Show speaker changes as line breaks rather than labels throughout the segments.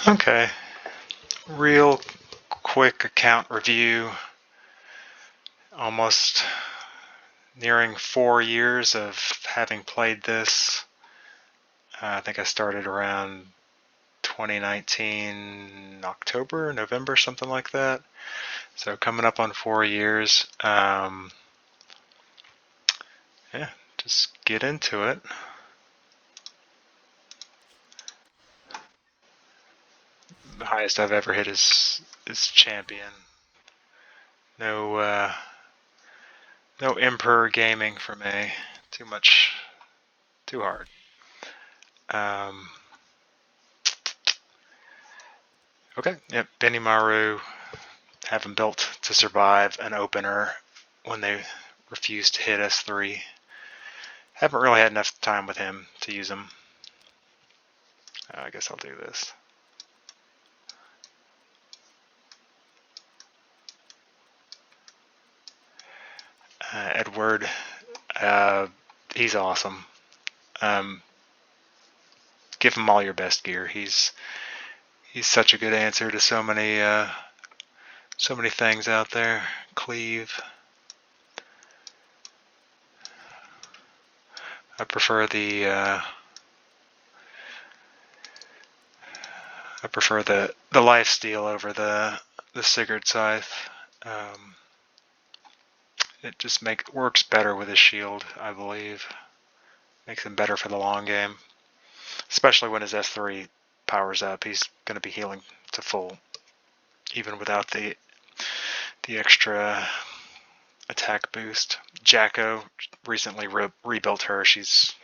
Okay, real quick account review. Almost nearing 4 years of having played this. I think I started around 2019 October, November, something like that. So coming up on 4 years. Yeah, just get into it. The highest I've ever hit is champion. No no Emperor gaming for me. Too much, too hard. Okay, yep, Benimaru, have him built to survive an opener when they refuse to hit S3. Haven't really had enough time with him to use him. I guess I'll do this. Edward, he's awesome. Give him all your best gear. He's such a good answer to so many things out there. Cleave. I prefer the life steal over the Sigurd Scythe. It just works better with his shield, I believe. Makes him better for the long game. Especially when his S3 powers up, he's going to be healing to full, even without the extra attack boost. Jacko, recently rebuilt her. She's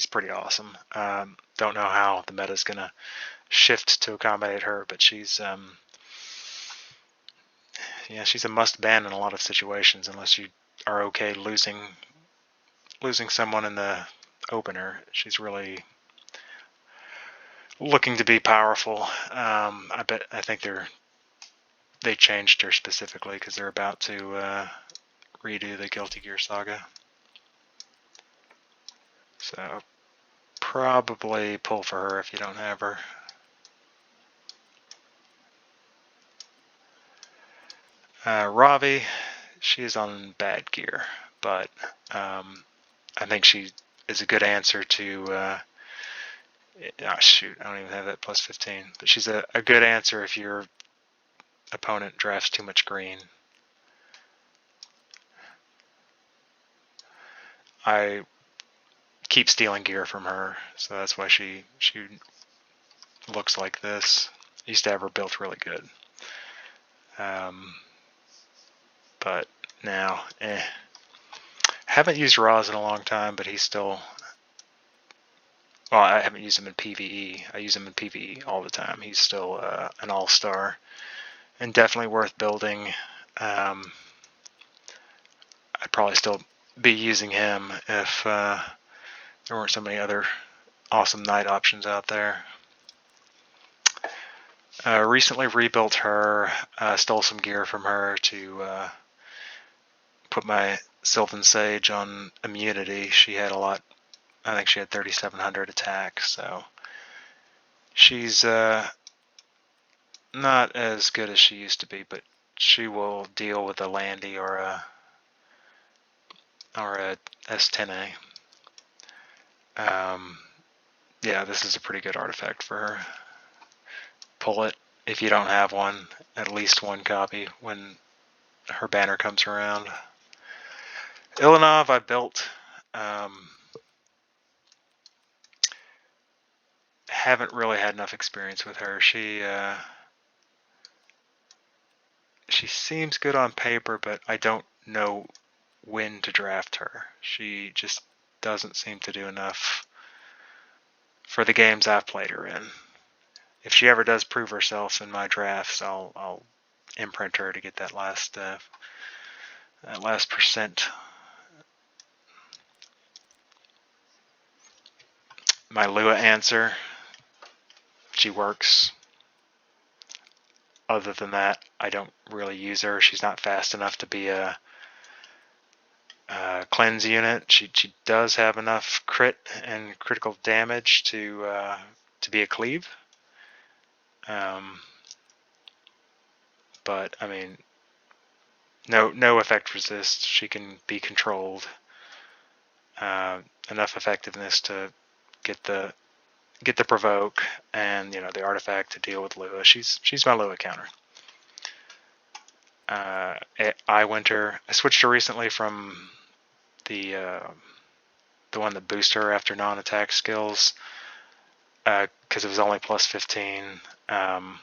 pretty awesome. Don't know how the meta is going to shift to accommodate her, but she's she's a must ban in a lot of situations unless you are okay losing someone in the opener. She's really looking to be powerful. I think they changed her specifically because they're about to redo the Guilty Gear saga. So probably pull for her if you don't have her. Ravi, she's on bad gear, but I think she is a good answer to. Shoot, I don't even have that plus 15. But she's a good answer if your opponent drafts too much green. I keep stealing gear from her, so that's why she looks like this. I used to have her built really good. But now, Haven't used Roz in a long time, but he's still... Well, I haven't used him in PvE. I use him in PvE all the time. He's still an all-star and definitely worth building. I'd probably still be using him if there weren't so many other awesome knight options out there. Recently rebuilt her, stole some gear from her to put my Sylvian Sage on immunity. She had a lot. I think she had 3,700 attack, so she's not as good as she used to be, but she will deal with a Landy or a S10A. Yeah, this is a pretty good artifact for her. Pull it if you don't have one, at least one copy when her banner comes around. Ilynav I built. Haven't really had enough experience with her. She seems good on paper, but I don't know when to draft her. She just doesn't seem to do enough for the games I've played her in. If she ever does prove herself in my drafts, I'll imprint her to get that last percent. My Lua answer, she works. Other than that, I don't really use her. She's not fast enough to be a cleanse unit. She does have enough crit and critical damage to be a cleave. But I mean, no effect resist. She can be controlled. Enough effectiveness to get the provoke and the artifact to deal with Lua. She's my Lua counter. Eye Winter. I switched her recently from the one that boosts her after non-attack skills because it was only plus 15. I'm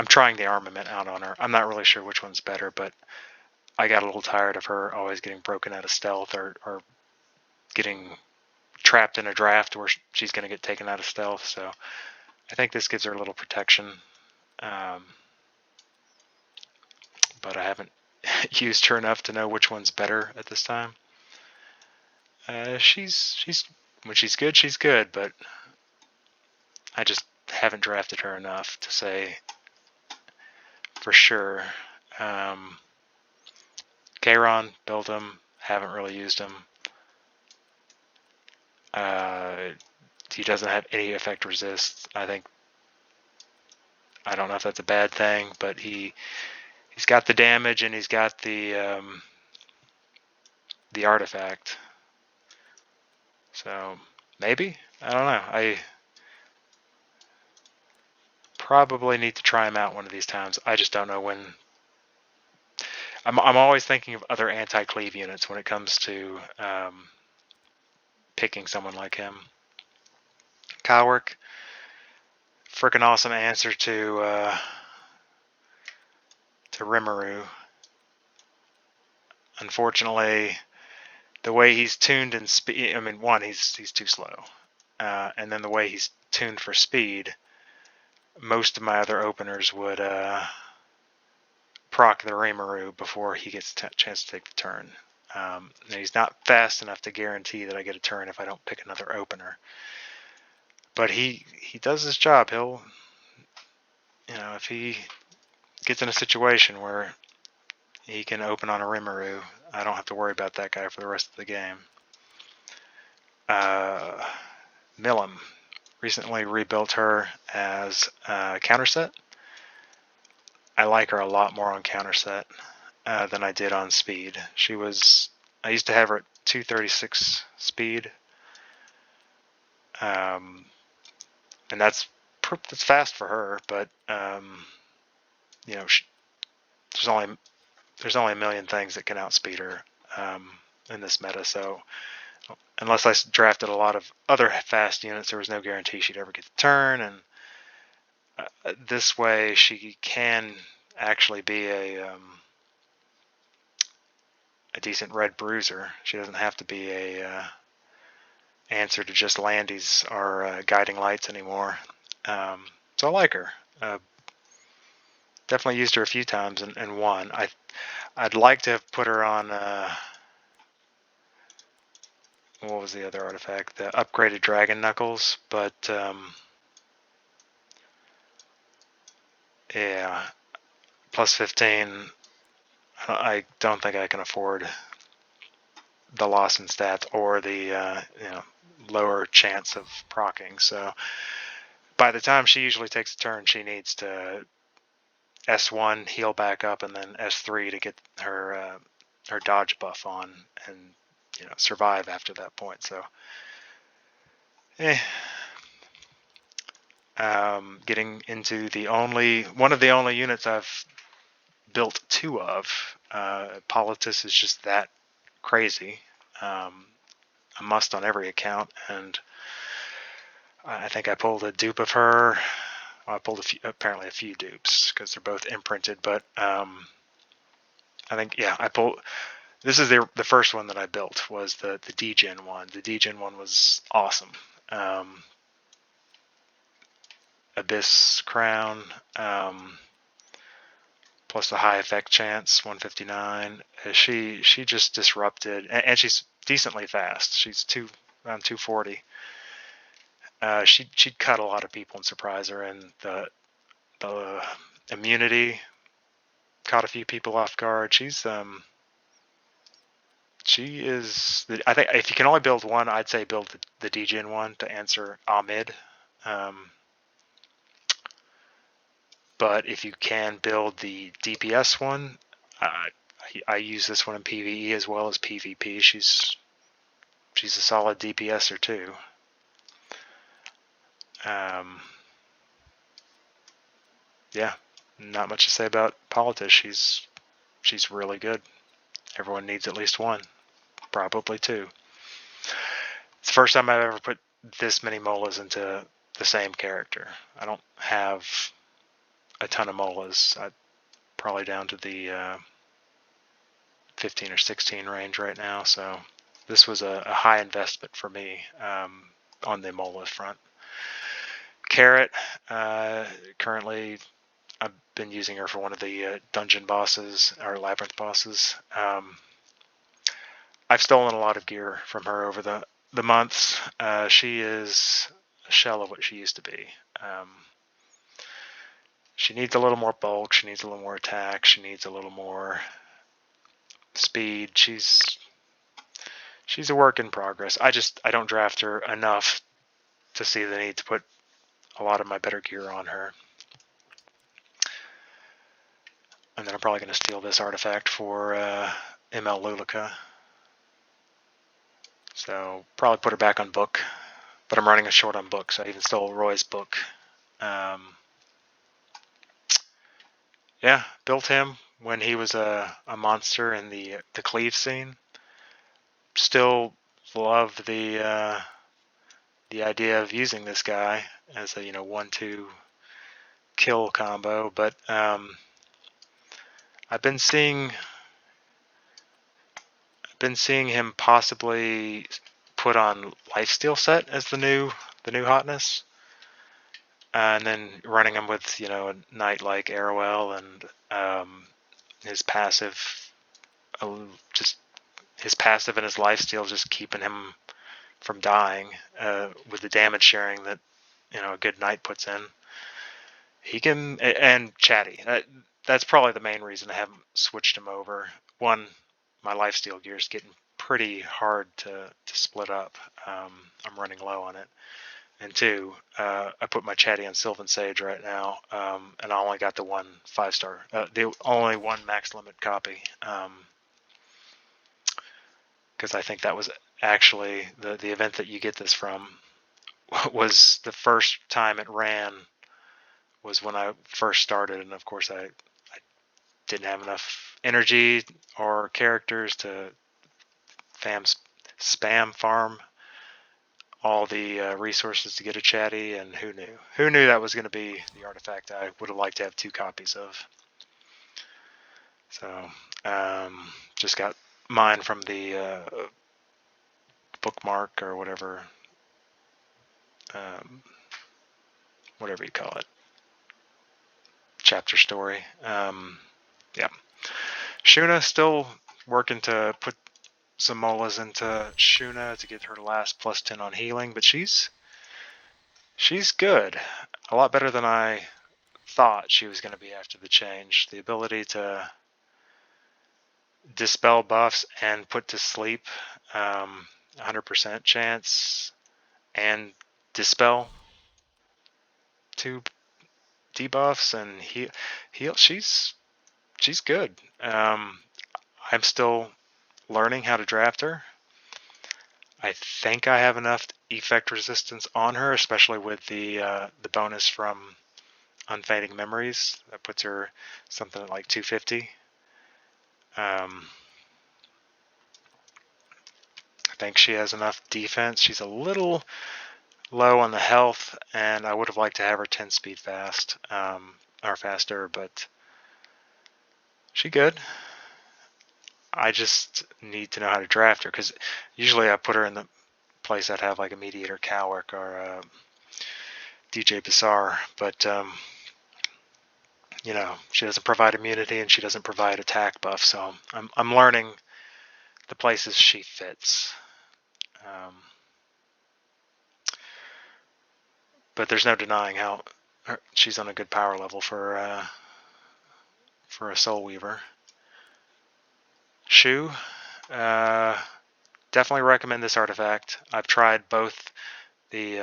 trying the armament out on her. I'm not really sure which one's better, but I got a little tired of her always getting broken out of stealth or getting trapped in a draft where she's going to get taken out of stealth. So I think this gives her a little protection. But I haven't used her enough to know which one's better at this time. She's when she's good, but I just haven't drafted her enough to say for sure. Kayron, built him, haven't really used him. He doesn't have any effect resist. I don't know if that's a bad thing, but he's got the damage and he's got the artifact. So maybe, I don't know. I probably need to try him out one of these times. I just don't know when. I'm always thinking of other anti-cleave units when it comes to picking someone like him. Kawerik, freaking awesome answer to Rimuru. Unfortunately, the way he's tuned in speed, I mean, one, he's too slow. And then the way he's tuned for speed, most of my other openers would proc the Rimuru before he gets a chance to take the turn. And he's not fast enough to guarantee that I get a turn if I don't pick another opener. But he does his job. He'll, if he gets in a situation where he can open on a Rimuru, I don't have to worry about that guy for the rest of the game. Milim. Recently rebuilt her as a counter set. I like her a lot more on counter set than I did on speed. I used to have her at 236 speed. And that's fast for her, but there's only a million things that can outspeed her in this meta. So unless I drafted a lot of other fast units, there was no guarantee she'd ever get the turn. And this way, she can actually be a decent red bruiser. She doesn't have to be a answer to just Landy's or guiding lights anymore. So I like her. Definitely used her a few times and won. I'd like to have put her on. What was the other artifact? The upgraded Dragon Knuckles, but yeah, plus 15. I don't think I can afford the loss in stats or the lower chance of proccing. So by the time she usually takes a turn, she needs to S1 heal back up and then S3 to get her dodge buff on and survive after that point. So getting into one of the only units I've built two of. Politis is just that crazy. A must on every account, and I think I pulled a dupe of her. Well, I pulled apparently a few dupes because they're both imprinted, but I think I pulled. This is the first one that I built was the D-Gen one. The D-Gen one was awesome. Abyss Crown, plus the high effect chance, 159. She just disrupted, and she's decently fast. She's around 240. She'd cut a lot of people and surprise her, and the immunity caught a few people off guard. She is. I think if you can only build one, I'd say build the D-Gen one to answer Ahmed. but if you can build the DPS one, I use this one in PvE as well as PvP. She's a solid DPSer too. Yeah, not much to say about Politis. She's really good. Everyone needs at least one, probably two. It's the first time I've ever put this many molas into the same character. I don't have a ton of molas. I'm probably down to the 15 or 16 range right now, so this was a high investment for me on the mola front. Carrot, currently I've been using her for one of the dungeon bosses, or labyrinth bosses. I've stolen a lot of gear from her over the months. She is a shell of what she used to be. She needs a little more bulk, she needs a little more attack, she needs a little more speed. She's a work in progress. I don't draft her enough to see the need to put a lot of my better gear on her. And then I'm probably going to steal this artifact for ML Lulica. So probably put her back on book, but I'm running a short on book, so I even stole Roy's book. Yeah, built him when he was a monster in the cleave scene. Still love the idea of using this guy as a 1-2 kill combo, but I've been seeing him possibly put on Lifesteal set as the new hotness, and then running him with a knight like Arrowell and his passive, just his passive and his lifesteal just keeping him from dying with the damage sharing that a good knight puts in. He can, and chatty. That's probably the main reason I haven't switched him over. One, my lifesteal gear is getting pretty hard to split up. I'm running low on it. And two, I put my chatty on Sylvian Sage right now, and I only got the one 5-star, the only one max limit copy, because I think that was actually the event that you get this from was the first time it ran was when I first started, and of course I didn't have enough energy or characters to spam farm all the resources to get a chatty, and who knew that was going to be the artifact I would have liked to have 2 copies of. So just got mine from the bookmark or whatever you call it, chapter story. Yeah, Shuna still working to put some molas into Shuna to get her last +10 on healing, but she's good. A lot better than I thought she was going to be after the change. The ability to dispel buffs and put to sleep 100% chance and dispel 2 debuffs and heal. She's good. I'm still learning how to draft her. I think I have enough effect resistance on her, especially with the bonus from Unfading Memories. That puts her something like 250. I think she has enough defense. She's a little low on the health, and I would have liked to have her 10 speed fast, or faster, but she good. I just need to know how to draft her, because usually I put her in the place I'd have like a Mediator Kawerik or DJ Bassar, but she doesn't provide immunity and she doesn't provide attack buff, so I'm learning the places she fits. But there's no denying how she's on a good power level for a Soul Weaver. Choux, definitely recommend this artifact. I've tried both the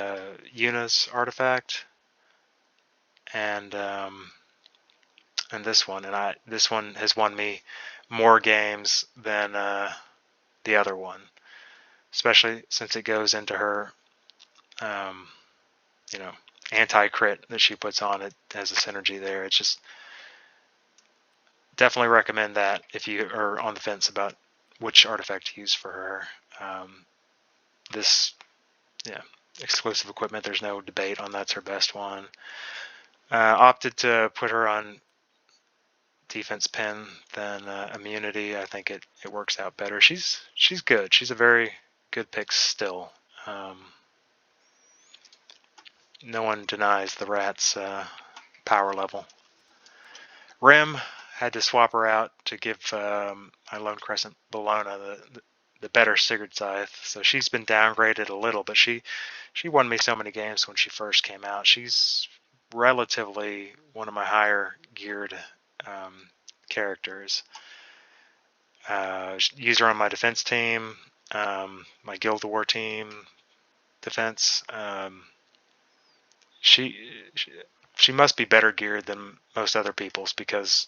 Yuna's artifact and in this one, and this one has won me more games than the other one, especially since it goes into her, you know, anti-crit that she puts on. It has a synergy there. It's just definitely recommend that if you are on the fence about which artifact to use for her. This, yeah, exclusive equipment, there's no debate on that's her best one. Opted to put her on defense pin than immunity. I think it works out better. She's good. She's a very good pick still. No one denies the rat's power level. Rim, had to swap her out to give my Lone Crescent Bologna the better Sigurd Scythe. So she's been downgraded a little, but she won me so many games when she first came out. She's relatively one of my higher geared characters. Use her on my defense team, my Guild War team defense. She must be better geared than most other people's, because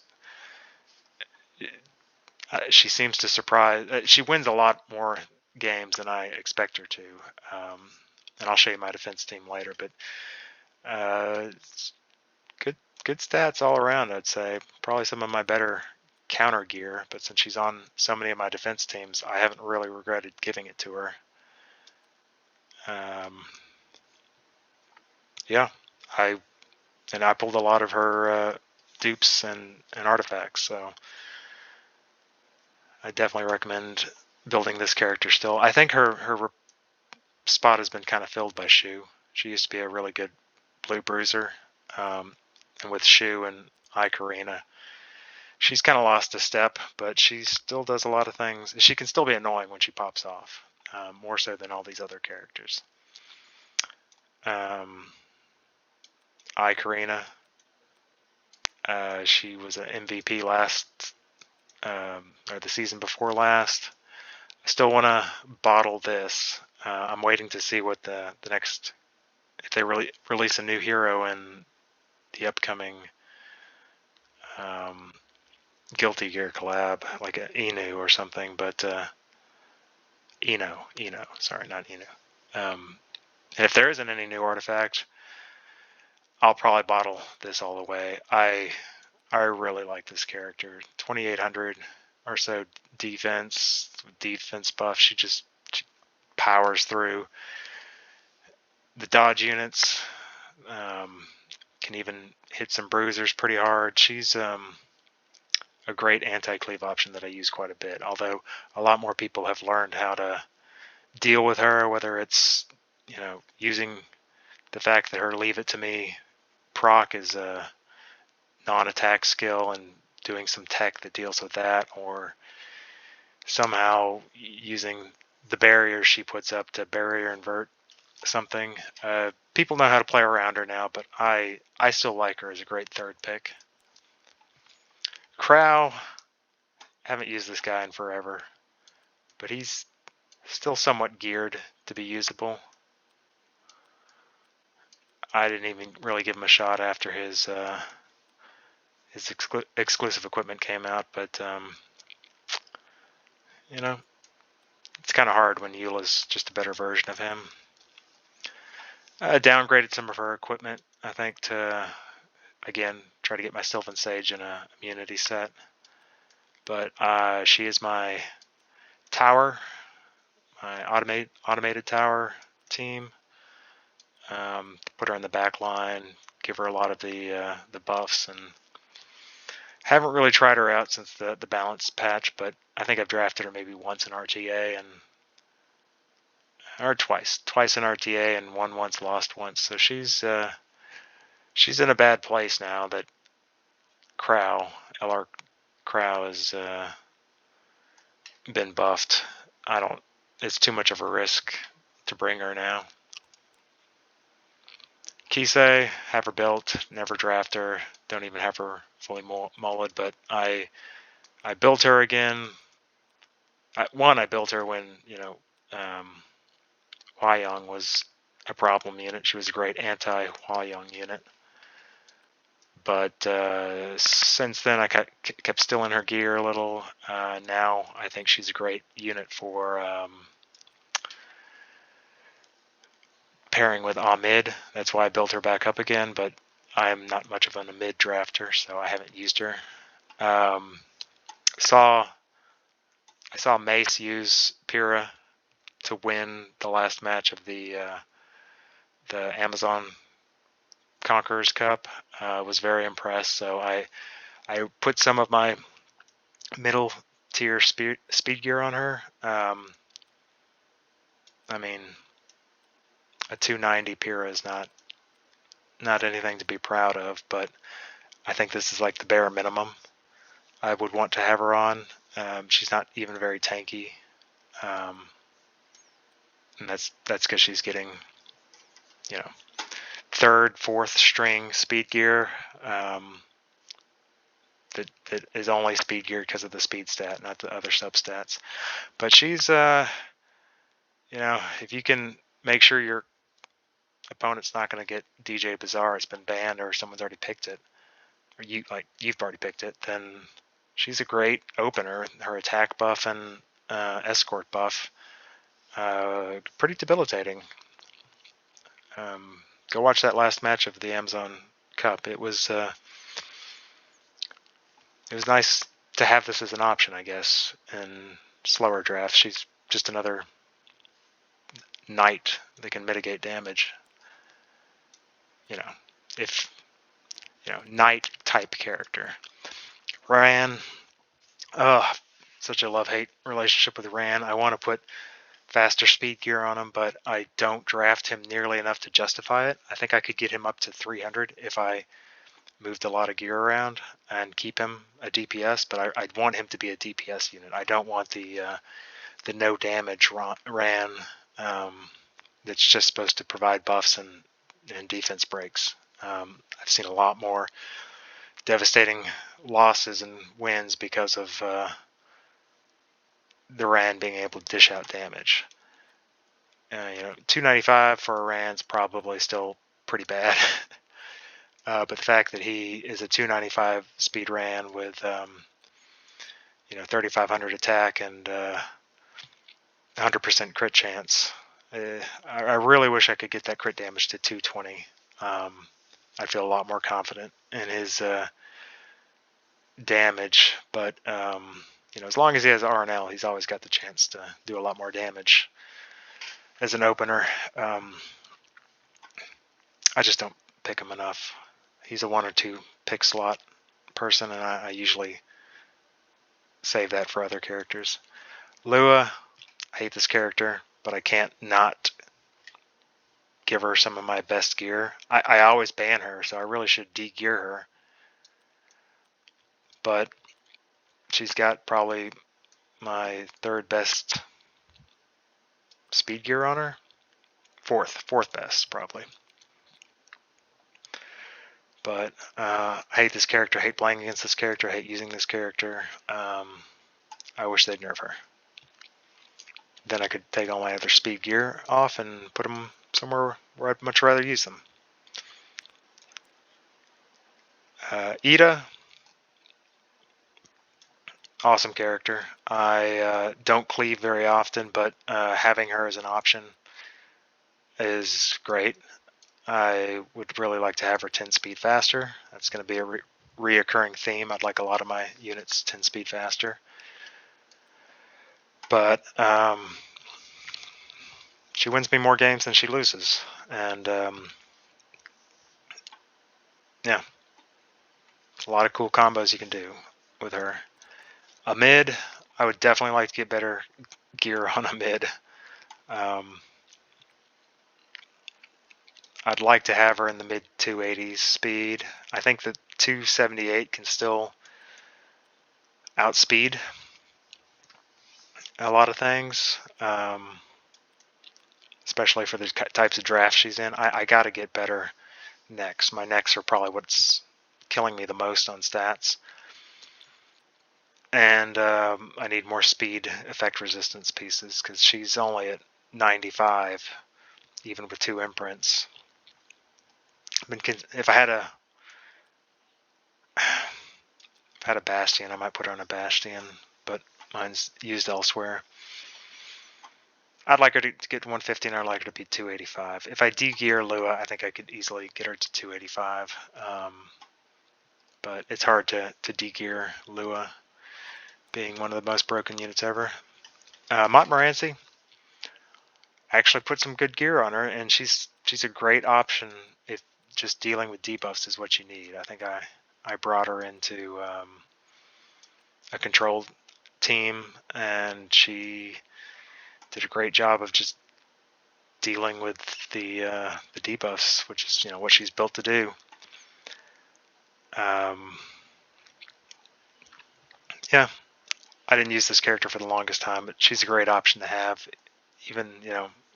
she seems to surprise. She wins a lot more games than I expect her to, and I'll show you my defense team later. But good stats all around, I'd say. Probably some of my better counter gear, but since she's on so many of my defense teams, I haven't really regretted giving it to her. Yeah, I pulled a lot of her dupes and artifacts, so I definitely recommend building this character still. I think her spot has been kind of filled by Choux. She used to be a really good blue bruiser, and with Choux and Karina, she's kind of lost a step, but she still does a lot of things. She can still be annoying when she pops off, more so than all these other characters. Karina, she was an MVP last, or the season before last. I still want to bottle this. I'm waiting to see what the next, if they really release a new hero in the upcoming Guilty Gear collab, like an Inu or something, but Eno, sorry, not Inu. And if there isn't any new artifact, I'll probably bottle this all the way. I really like this character. 2800 or so defense buff. She powers through the dodge units. Can even hit some bruisers pretty hard. She's a great anti-cleave option that I use quite a bit, although a lot more people have learned how to deal with her, whether it's, using the fact that her Leave It To Me proc is a non-attack skill and doing some tech that deals with that, or somehow using the barriers she puts up to barrier invert something. People know how to play around her now, but I still like her as a great third pick. Krau, haven't used this guy in forever, but he's still somewhat geared to be usable. I didn't even really give him a shot after his exclusive equipment came out, but it's kind of hard when Yulha's just a better version of him. I downgraded some of her equipment, I think, to, again, try to get my Sylvian Sage in a immunity set. But she is my tower, my automated tower team. Put her in the back line, give her a lot of the buffs, and haven't really tried her out since the balance patch, but I think I've drafted her maybe once in RTA or twice in RTA, and won once, lost once. So she's in a bad place now that LR Krau has been buffed. It's too much of a risk to bring her now. Kise, have her built, never draft her, don't even have her fully mulleted, but I built her again. I built her when, Hwayoung was a problem unit. She was a great anti-Hwayoung unit. But since then, I kept stealing her gear a little. Now I think she's a great unit for pairing with Ahmed. That's why I built her back up again, but I'm not much of a mid drafter, so I haven't used her. I saw Mace use Peira to win the last match of the Amazon Conquerors Cup. Was very impressed, so I put some of my middle tier speed gear on her. I mean, a 290 Peira is not anything to be proud of, but I think this is like the bare minimum I would want to have her on. She's not even very tanky, and that's because she's getting, you know, third, fourth string speed gear. That is only speed gear because of the speed stat, not the other substats. But she's, you know, if you can make sure your opponent's not going to get DJ Bazaar, it's been banned, or someone's already picked it, or you've already picked it, then she's a great opener. Her attack buff and escort buff, pretty debilitating. Go watch that last match of the Amazon Cup. It was nice to have this as an option, I guess, in slower drafts. She's just another knight that can mitigate damage. You know, if, you know, knight type character. Ran, such a love-hate relationship with Ran. I want to put faster speed gear on him, but I don't draft him nearly enough to justify it. I think I could get him up to 300 if I moved a lot of gear around and keep him a DPS, but I'd want him to be a DPS unit. I don't want the no damage Ran that's just supposed to provide buffs and defense breaks. I've seen a lot more devastating losses and wins because of the Ran being able to dish out damage. You know, 295 for a Ran's probably still pretty bad. But the fact that he is a 295 speed Ran with, you know, 3,500 attack and 100% crit chance, I really wish I could get that crit damage to 220. I feel a lot more confident in his damage, but you know, as long as he has RNL, he's always got the chance to do a lot more damage as an opener. I just don't pick him enough. He's a 1 or 2 pick slot person, and I usually save that for other characters. Lua, I hate this character, but I can't not give her some of my best gear. I always ban her, so I really should de-gear her. But she's got probably my third best speed gear on her. Fourth best, probably. But I hate this character, I hate playing against this character, I hate using this character. I wish they'd nerf her. Then I could take all my other speed gear off and put them somewhere where I'd much rather use them. Ida, awesome character. I don't cleave very often, but having her as an option is great. I would really like to have her 10 speed faster. That's going to be a reoccurring theme. I'd like a lot of my units 10 speed faster. But she wins me more games than she loses. And yeah, a lot of cool combos you can do with her. A mid, I would definitely like to get better gear on a mid. I'd like to have her in the mid 280s speed. I think the 278 can still outspeed a lot of things, especially for the types of drafts she's in. I got to get better necks. My necks are probably what's killing me the most on stats. And I need more speed effect resistance pieces because she's only at 95, even with 2 imprints. If I had a I had a Bastion, I might put her on a Bastion, but mine's used elsewhere. I'd like her to get 150, and I'd like her to be 285. If I de-gear Lua, I think I could easily get her to 285. But it's hard to de-gear Lua, being one of the most broken units ever. Montmorency, actually put some good gear on her, and she's a great option if just dealing with debuffs is what you need. I think I brought her into a controlled team, and she did a great job of just dealing with the debuffs, which is what she's built to do. Yeah, I didn't use this character for the longest time, but she's a great option to have, even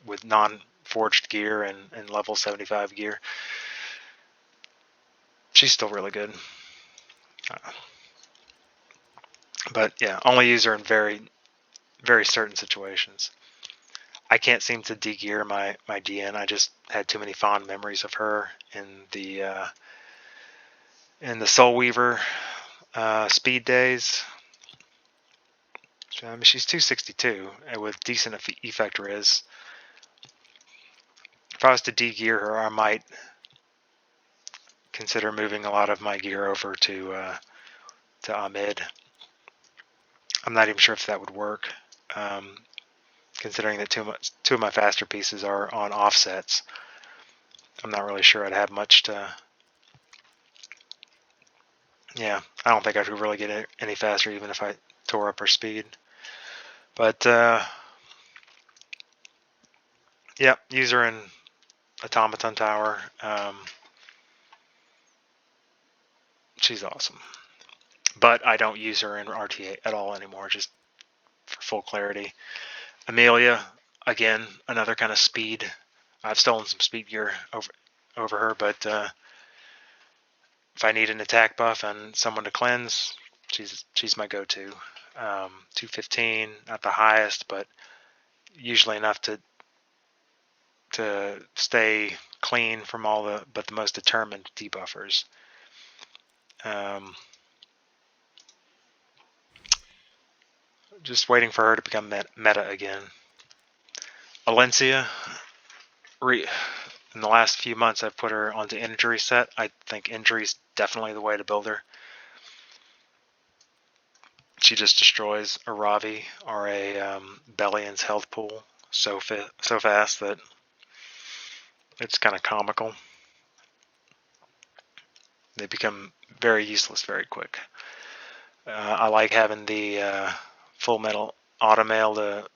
with non-forged gear and level 75 gear. She's still really good. But yeah, only use her in very, very certain situations. I can't seem to de-gear my Diene. I just had too many fond memories of her in the Soul Weaver speed days. I mean, she's 262 with decent effector is. If I was to de-gear her, I might consider moving a lot of my gear over to Amid. I'm not even sure if that would work, considering that two of my faster pieces are on offsets. I'm not really sure I'd have much to... Yeah, I don't think I could really get any faster even if I tore up her speed. But, yeah, use her in Automaton Tower. She's awesome. But I don't use her in RTA at all anymore, just for full clarity. Emilia, again, another kind of speed. I've stolen some speed gear over her, but if I need an attack buff and someone to cleanse, she's my go-to. 215, not the highest, but usually enough to stay clean from all the most determined debuffers. Just waiting for her to become meta again. Alencia, in the last few months, I've put her onto injury set. I think injury is definitely the way to build her. She just destroys a Ravi or a Bellion's health pool so fast that it's kind of comical. They become very useless very quick. I like having the full metal automail to,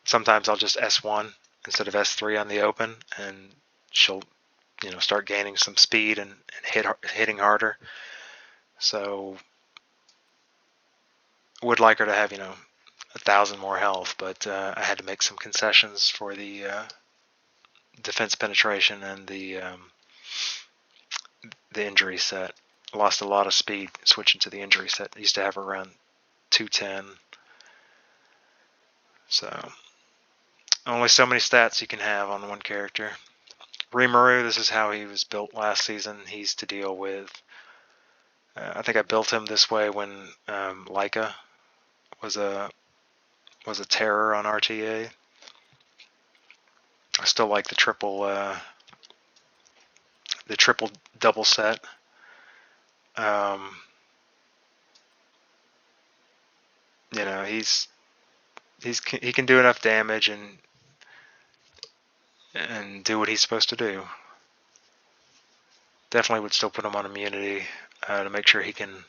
sometimes I'll just S1 instead of S3 on the open, and she'll, start gaining some speed and hitting harder. So would like her to have, 1,000 more health, but I had to make some concessions for the defense penetration and the injury set. I lost a lot of speed switching to the injury set. I used to have her around 210. So only so many stats you can have on one character. Rimuru, this is how he was built last season. He's to deal with... I think I built him this way when Laika was a terror on RTA. I still like the triple double set. He can do enough damage and do what he's supposed to do. Definitely would still put him on immunity to make sure he can,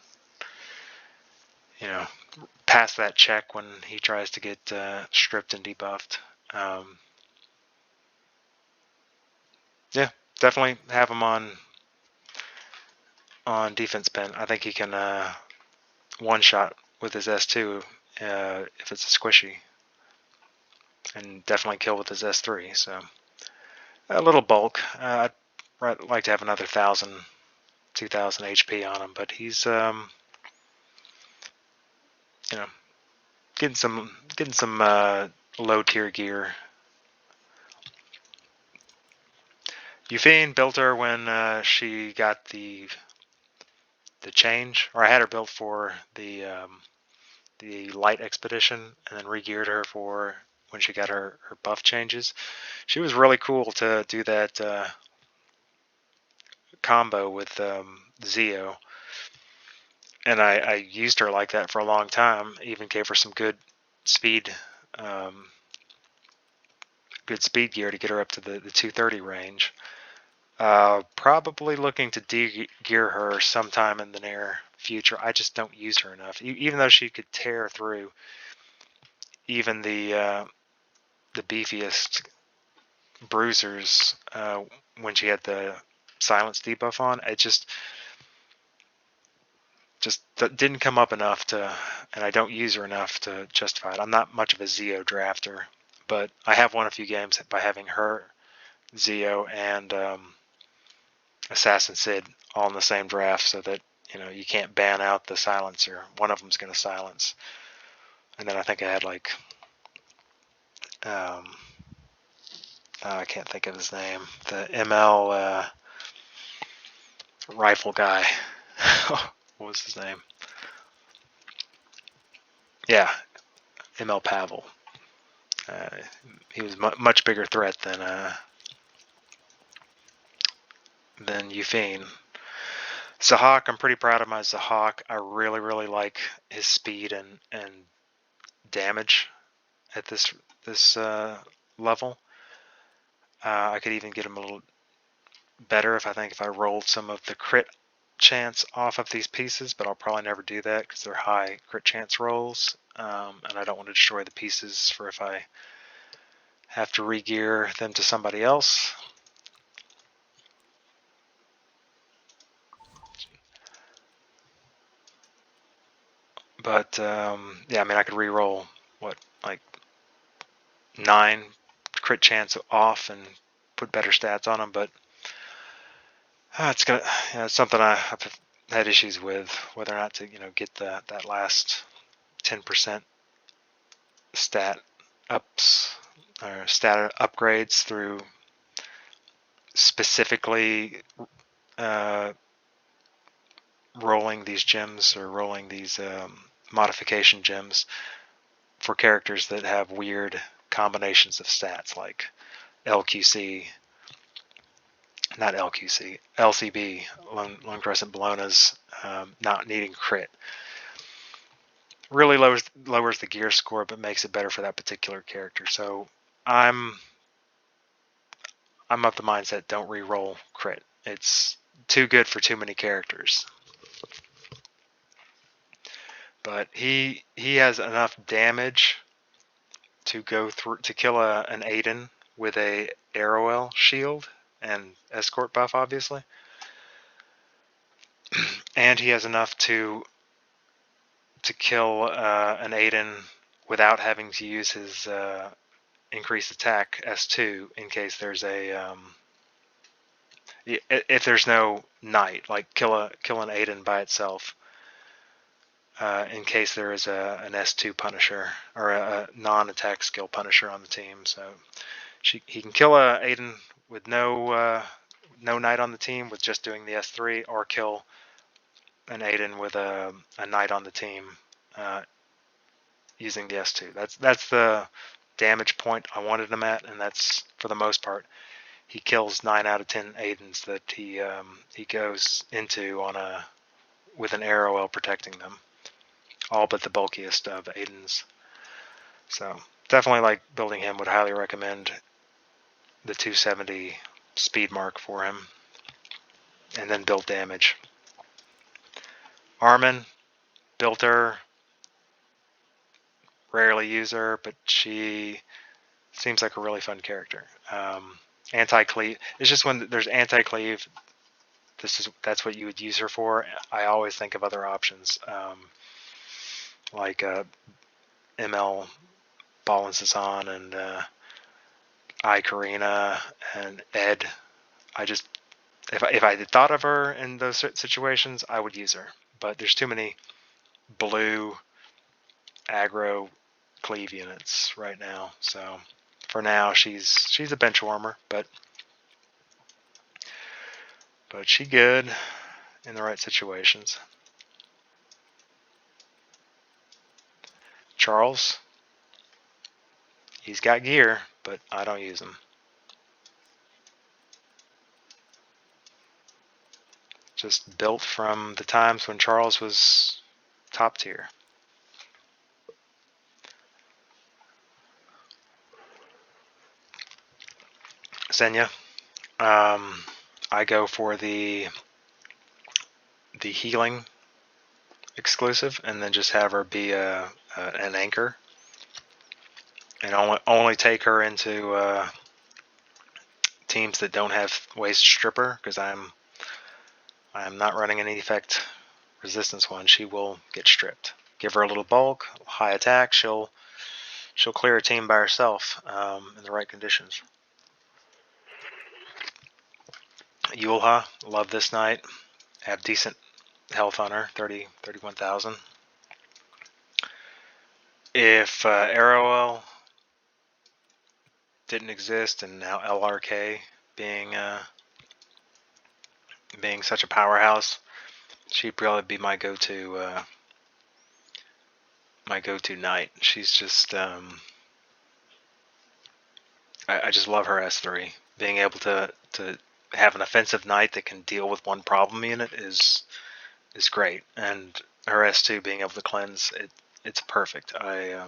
pass that check when he tries to get stripped and debuffed. Yeah, definitely have him on defense pen. I think he can one shot with his S2 if it's a squishy, and definitely kill with his S3. So a little bulk. I'd like to have another 1,000, 2,000 HP on him, but he's getting some low tier gear. Yufine built her when she got the change, or I had her built for the light expedition, and then re-geared her for when she got her buff changes. She was really cool to do that combo with Zio, and I used her like that for a long time. Even gave her some good speed, gear to get her up to the 230 range. Probably looking to de-gear her sometime in the near future. I just don't use her enough, even though she could tear through even the beefiest bruisers when she had the silence debuff on. It just didn't come up enough to, and I don't use her enough to justify it. I'm not much of a Zio drafter, but I have won a few games by having her, Zio, and Assassin Cidd all in the same draft, so that you can't ban out the silencer. One of them's going to silence. And then I think I had like I can't think of his name, the ML rifle guy. What was his name? Yeah, ML Pavel. He was much bigger threat than Yufine. Zahhak, I'm pretty proud of my Zahhak. I really, really like his speed and damage at this level. I could even get him a little better if I rolled some of the crit chance off of these pieces, but I'll probably never do that because they're high crit chance rolls, and I don't want to destroy the pieces for if I have to re-gear them to somebody else. But yeah, I mean, I could re-roll like 9 crit chance off and put better stats on them, but it's something I've had issues with, whether or not to get that last 10% stat ups or stat upgrades through specifically rolling these gems or rolling these modification gems for characters that have weird combinations of stats, like LQC, not LQC, LCB, Lone Crescent Bologna's not needing crit. Really lowers the gear score, but makes it better for that particular character. So I'm of the mindset, don't re-roll crit. It's too good for too many characters. But he has enough damage to go through to kill an Aiden with a Arrowell shield and escort buff, obviously. And he has enough to kill an Aiden without having to use his increased attack S2 in case there's if there's no knight, like kill an Aiden by itself. In case there is an S2 Punisher or a non-attack skill Punisher on the team, so he can kill a Aiden with no knight on the team with just doing the S3, or kill an Aiden with a knight on the team using the S2. That's the damage point I wanted him at, and that's for the most part. He kills 9 out of 10 Aidens that he goes into with an Arrowell protecting them. All but the bulkiest of Aidens. So definitely like building him. Would highly recommend the 270 speed mark for him, and then build damage. Armin, built her. Rarely use her, but she seems like a really fun character. Anti-cleave. It's just when there's anti-cleave, that's what you would use her for. I always think of other options. Like ML Balances-on and Eye Karina and Ed. If I had thought of her in those situations, I would use her. But there's too many blue aggro cleave units right now. So for now, she's a bench warmer, but she good in the right situations. Charles. He's got gear, but I don't use him. Just built from the times when Charles was top tier. Senya. I go for the healing exclusive, and then just have her be an anchor, and only take her into teams that don't have ways to strip her, because I'm not running any effect resistance one. She will get stripped. Give her a little bulk, high attack. She'll clear a team by herself in the right conditions. Yulha, love this knight. Have decent health on her, 31,000. If Arrowell didn't exist, and now LRK being such a powerhouse, she'd probably be my go-to knight. She's just I just love her S3. Being able to have an offensive knight that can deal with one problem unit is great, and her S2 being able to cleanse it's perfect. I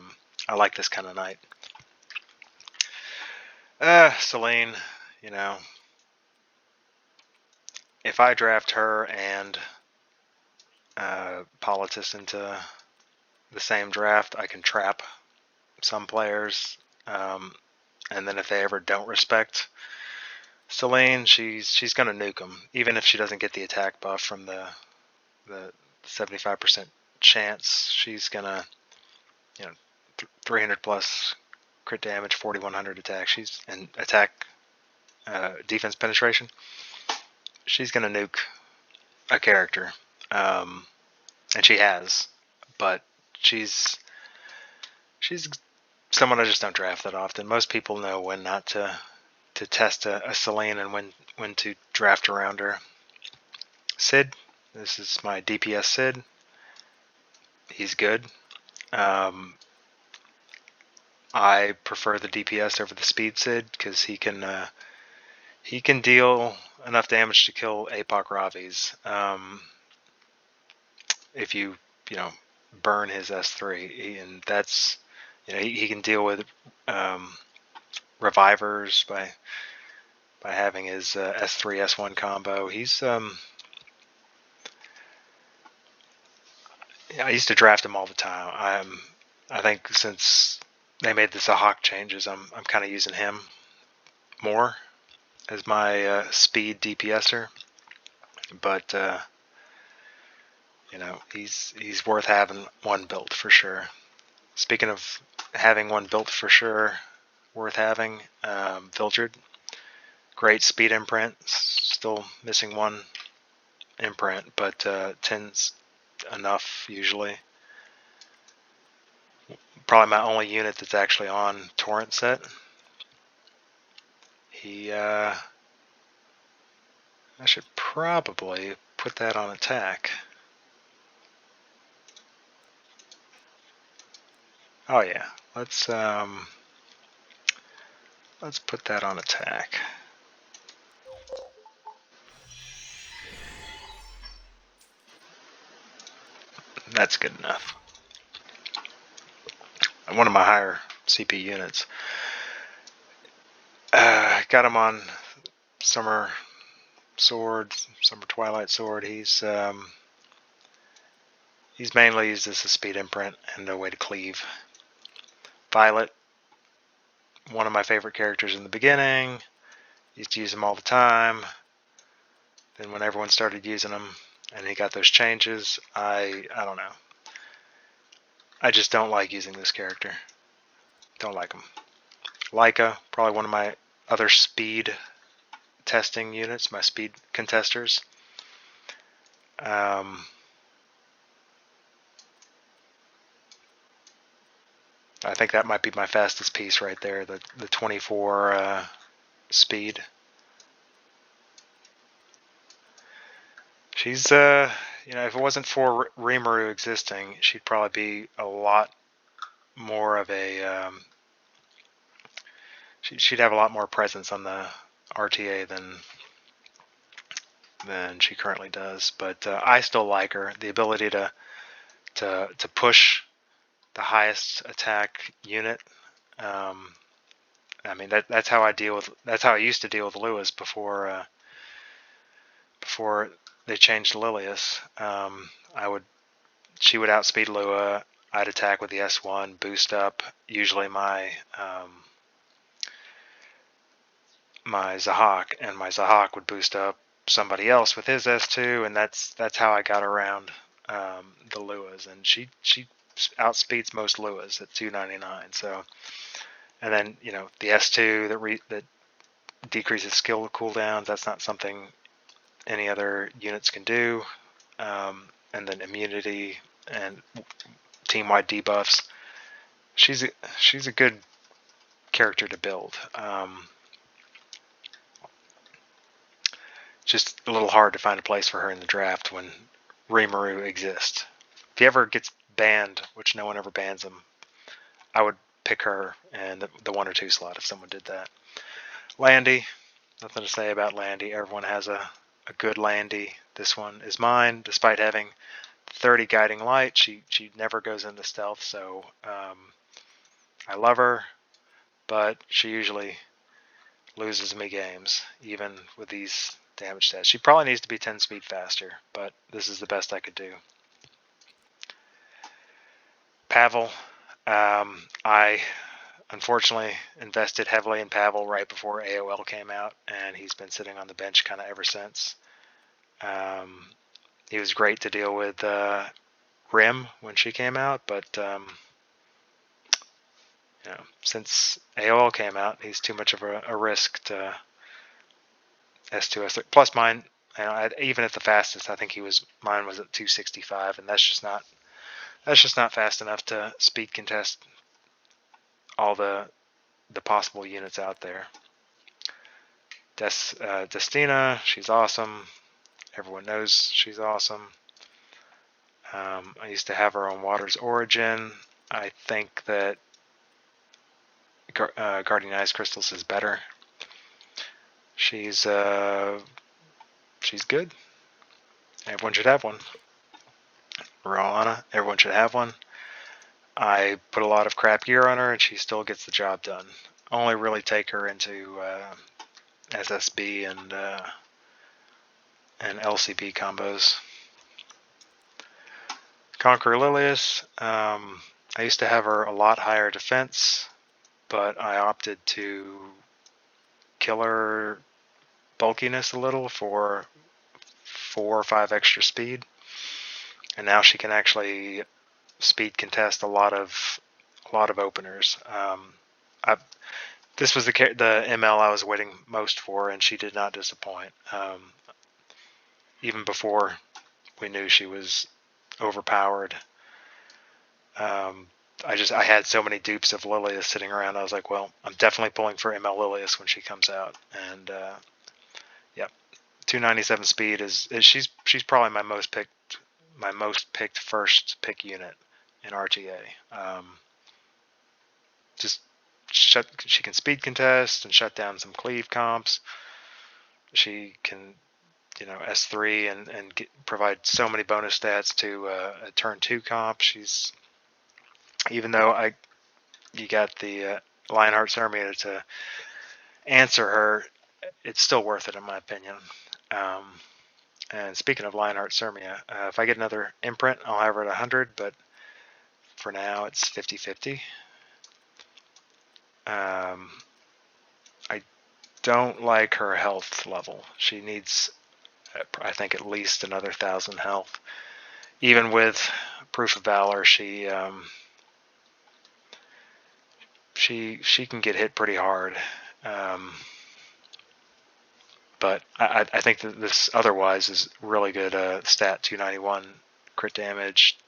like this kind of knight. Celine, you know, if I draft her and Politis into the same draft, I can trap some players, and then if they ever don't respect Celine, she's gonna nuke them, even if she doesn't get the attack buff from the 75% chance. She's gonna, 300 plus crit damage, 4100 attack. And attack, defense penetration. She's gonna nuke a character, and she has, but she's someone I just don't draft that often. Most people know when not to test a Celine and when to draft around her. Cidd, this is my DPS Cidd. He's good. I prefer the DPS over the speed Cidd because he can deal enough damage to kill APOC Ravis. If you burn his S3, and that's he can deal with revivers by having his S3 S1 combo. He's I used to draft him all the time. I think since they made the Zahhak changes, I'm kind of using him more as my speed DPSer. But he's worth having one built for sure. Speaking of having one built for sure, worth having, Vildred. Great speed imprint. Still missing one imprint, but 10's enough usually. Probably my only unit that's actually on torrent set. I should probably put that on attack. Oh yeah, let's put that on attack. That's good enough. One of my higher CP units. Got him on Summer Sword, Summer Twilight Sword. He's mainly used as a speed imprint and a way to cleave. Violet, one of my favorite characters in the beginning. Used to use him all the time. Then when everyone started using him and he got those changes, I don't know. I just don't like using this character. Don't like him. Laika, probably one of my other speed testing units, my speed contesters. I think that might be my fastest piece right there, the 24 speed. She's, if it wasn't for Rimuru existing, she'd probably be a lot more of a she'd have a lot more presence on the RTA than she currently does. But I still like her. The ability to push the highest attack unit. I mean that's how I used to deal with Lewis before they changed Lilias. She would outspeed Lua. I'd attack with the S1, boost up. Usually my Zahhak, and my Zahhak would boost up somebody else with his S2, and that's how I got around the Luas. And she outspeeds most Luas at 299. So, and then the S2 that decreases skill cooldowns. That's not something any other units can do. And then immunity and team-wide debuffs. She's a good character to build. Just a little hard to find a place for her in the draft when Rimuru exists. If he ever gets banned, which no one ever bans him, I would pick her in the 1 or 2 slot if someone did that. Landy, nothing to say about Landy. Everyone has a good Landy. This one is mine, despite having 30 guiding light. She never goes into stealth, so I love her, but she usually loses me games, even with these damage stats. She probably needs to be 10 speed faster, but this is the best I could do. Pavel, I unfortunately invested heavily in Pavel right before AOL came out, and he's been sitting on the bench kind of ever since. He was great to deal with Rim when she came out, but since AOL came out, he's too much of a risk to S2, S3. Plus mine, even at the fastest, I think mine was at 265, and that's just not fast enough to speed contest all the possible units out there. Destina, she's awesome. Everyone knows she's awesome. I used to have her on Water's Origin. I think that Guardian Ice Crystals is better. She's good. Everyone should have one. Roana, everyone should have one. I put a lot of crap gear on her, and she still gets the job done. Only really take her into SSB and LCB combos. Conquer Lilias. I used to have her a lot higher defense, but I opted to kill her bulkiness a little for 4 or 5 extra speed, and now she can actually speed contest a lot of openers. This was the ML I was waiting most for, and she did not disappoint. Even before we knew she was overpowered, I had so many dupes of Lilias sitting around. I was like, well, I'm definitely pulling for ML Lilias when she comes out, and 297 speed is she's probably my most picked first pick unit in RTA. She can speed contest and shut down some cleave comps. She can S3 and provide so many bonus stats to a turn 2 comp. She's, even though you got the Lionheart Ceremia to answer her, it's still worth it in my opinion. And speaking of Lionheart Ceremia, if I get another imprint, I'll have her at 100, but for now it's 50-50. I don't like her health level. She needs, I think, at least another 1,000 health. Even with Proof of Valor, she can get hit pretty hard. But I think that this otherwise is really good stat. 291 crit damage,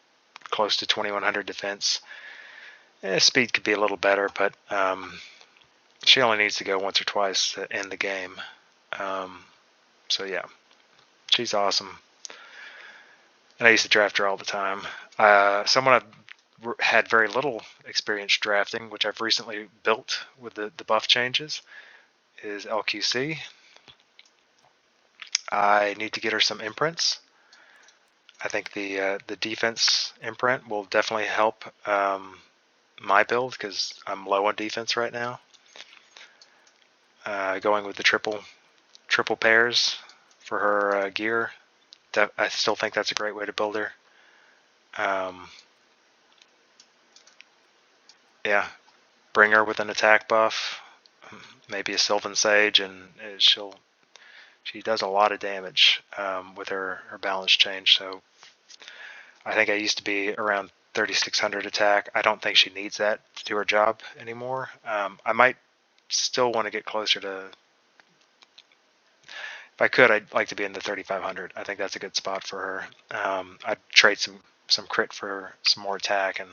close to 2100 defense. Speed could be a little better, but she only needs to go once or twice to end the game. So yeah, she's awesome. And I used to draft her all the time. Someone I've had very little experience drafting, which I've recently built with the buff changes, is LQC. I need to get her some imprints. I think the defense imprint will definitely help my build because I'm low on defense right now. Going with the triple pairs for her gear, I still think that's a great way to build her. Yeah, bring her with an attack buff, maybe a Sylvian Sage, and she does a lot of damage with her balance change. So I think I used to be around 3600 attack. I don't think she needs that to do her job anymore. I might still want to get closer to. If I could, I'd like to be in the 3500. I think that's a good spot for her. I'd trade some crit for some more attack and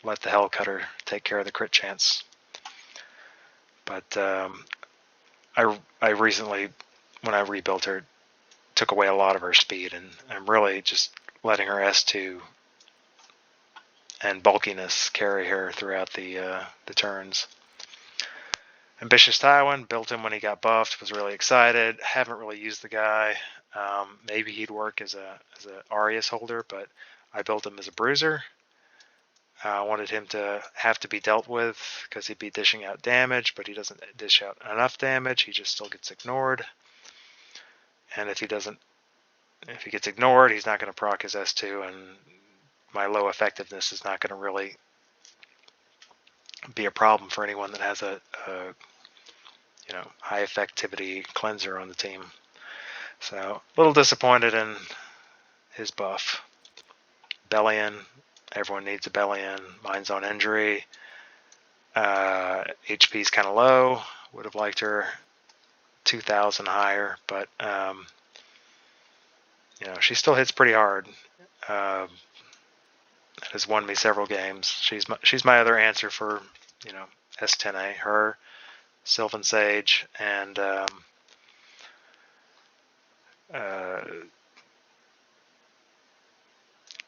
let the Hell Cutter take care of the crit chance. But I recently, when I rebuilt her, took away a lot of her speed, and I'm really just letting her S2 and bulkiness carry her throughout the turns. Ambitious Tywin, built him when he got buffed, was really excited. Haven't really used the guy. Maybe he'd work as a Arius holder, but I built him as a bruiser. I wanted him to have to be dealt with because he'd be dishing out damage, but he doesn't dish out enough damage. He just still gets ignored. And if he gets ignored, he's not going to proc his S2, and my low effectiveness is not going to really be a problem for anyone that has a high effectivity cleanser on the team. So a little disappointed in his buff. Bellion, everyone needs a Bellion. Mine's on injury. HP's kind of low. Would have liked her 2000 higher, but she still hits pretty hard. Has won me several games. She's my other answer for S10A. Her, Sylvian Sage, and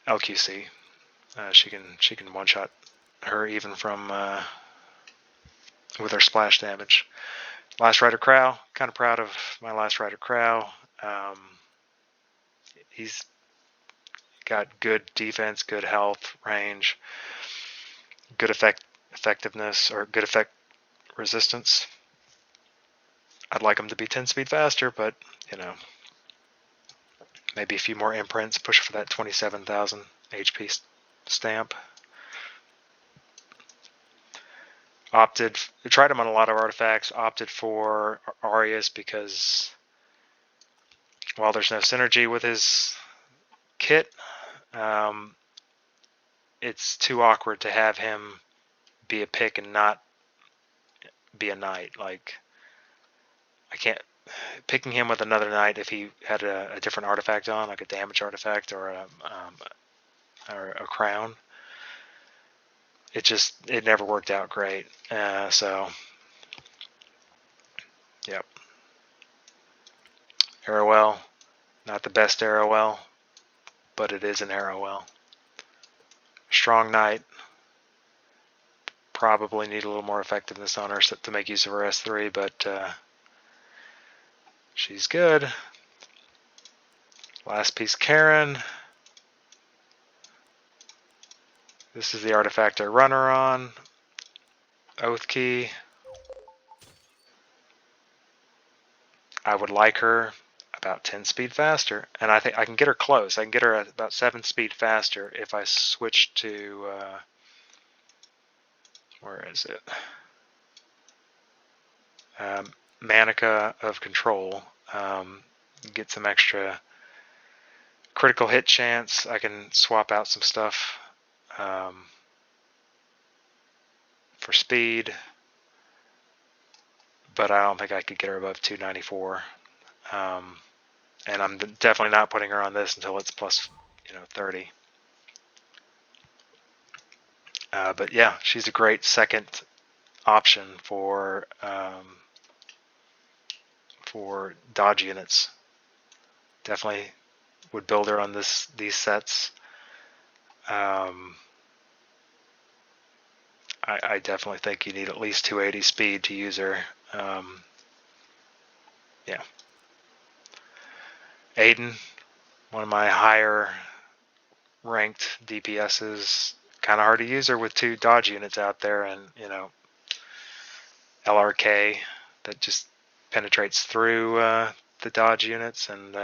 LQC. She can one shot her even from with her splash damage. Last Rider Krau. Kind of proud of my Last Rider Krau. He's got good defense, good health, range, good effectiveness, or good effect resistance. I'd like him to be 10 speed faster, but maybe a few more imprints, push for that 27,000 HP stamp. Tried him on a lot of artifacts, opted for Arius because while there's no synergy with his kit, it's too awkward to have him be a pick and not be a knight. Like, I can't picking him with another knight if he had a different artifact on, like a damage artifact or a crown. It never worked out great. So, yep. Arrowell, not the best Arrowell, but it is an Arrowell. Strong Knight. Probably need a little more effectiveness on her to make use of her S3, but she's good. Last piece, Kayron. This is the artifact I run her on. Oath Key. I would like her about 10 speed faster, and I think I can get her close. I can get her at about 7 speed faster if I switch to where is it? Manica of Control. Get some extra critical hit chance. I can swap out some stuff for speed, but I don't think I could get her above 294. And I'm definitely not putting her on this until it's plus 30. But yeah, she's a great second option for dodge units. Definitely would build her on these sets. I definitely think you need at least 280 speed to use her. Yeah. Aiden, one of my higher ranked DPSs. Kind of hard to use her with 2 dodge units out there, and LRK that just penetrates through the dodge units, and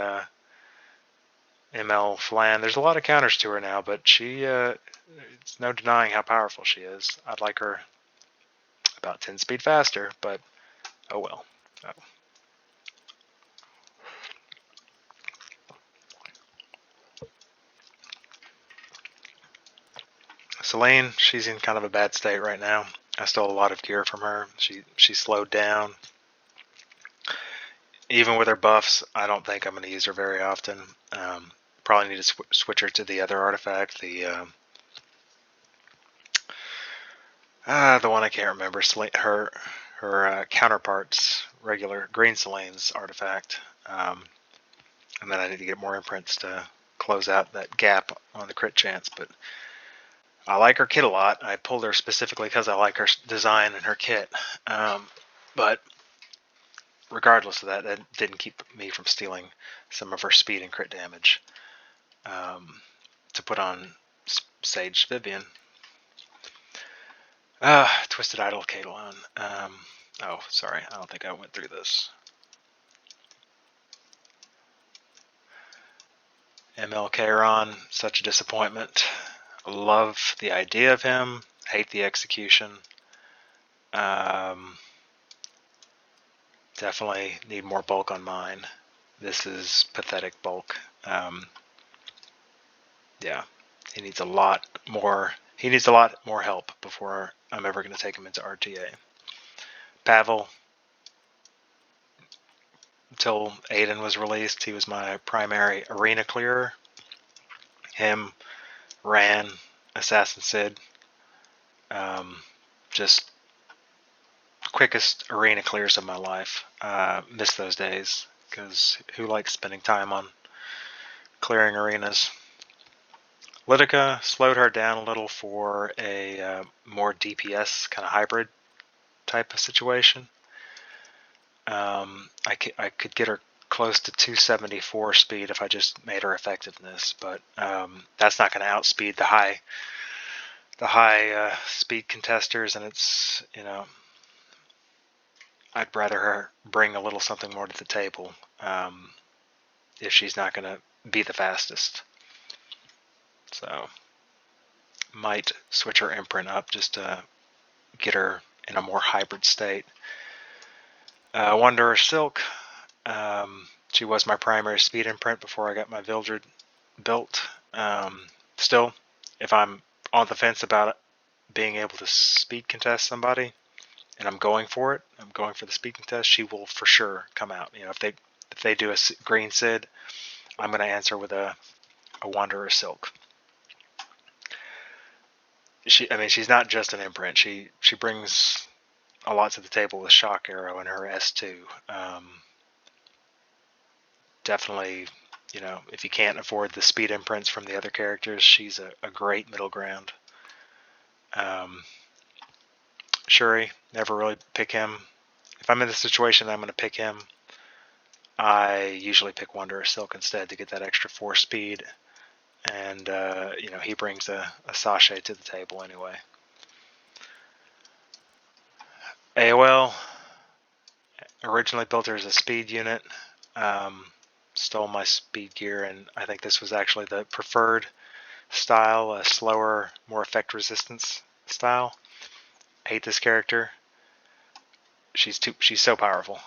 ML Flan. There's a lot of counters to her now, but it's no denying how powerful she is. I'd like her about 10 speed faster, but oh well. Oh. Celine, she's in kind of a bad state right now. I stole a lot of gear from her. She slowed down. Even with her buffs, I don't think I'm going to use her very often. Probably need to switch her to the other artifact, the one I can't remember. Her counterpart's regular Green Celine's artifact, and then I need to get more imprints to close out that gap on the crit chance. But I like her kit a lot. I pulled her specifically because I like her design and her kit. But regardless of that, that didn't keep me from stealing some of her speed and crit damage to put on Sage Vivian. Twisted Idol Kayron. Oh, sorry. I don't think I went through this. ML Kayron, such a disappointment. Love the idea of him. Hate the execution. Definitely need more bulk on mine. This is pathetic bulk. Yeah, he needs a lot more. He needs a lot more help before I'm ever going to take him into RTA. Pavel, until Aiden was released, he was my primary arena clearer. Him, Ran, Assassin Cidd. Just quickest arena clears of my life. Miss those days, because who likes spending time on clearing arenas? Litica slowed her down a little for a more DPS kind of hybrid type of situation. I could get her close to 274 speed if I just made her effectiveness, but that's not going to outspeed the high speed contesters, and it's I'd rather her bring a little something more to the table if she's not going to be the fastest. So might switch her imprint up just to get her in a more hybrid state. Wanderer Silk. She was my primary speed imprint before I got my Vildred built. Still, if I'm on the fence about it, being able to speed contest somebody, and I'm going for it, I'm going for the speed contest, she will for sure come out. If they do a green Cidd, I'm going to answer with a Wanderer Silk. She's not just an imprint. She brings a lot to the table with Shock Arrow and her S2. Definitely, if you can't afford the speed imprints from the other characters, she's a great middle ground. Shuri, never really pick him. If I'm in the situation I'm going to pick him, I usually pick Wanderer Silk instead to get that extra 4 speed. And, he brings a sachet to the table anyway. AOL, originally built her as a speed unit. Stole my speed gear, and I think this was actually the preferred style, a slower, more effect resistance style. Hate this character. She's so powerful.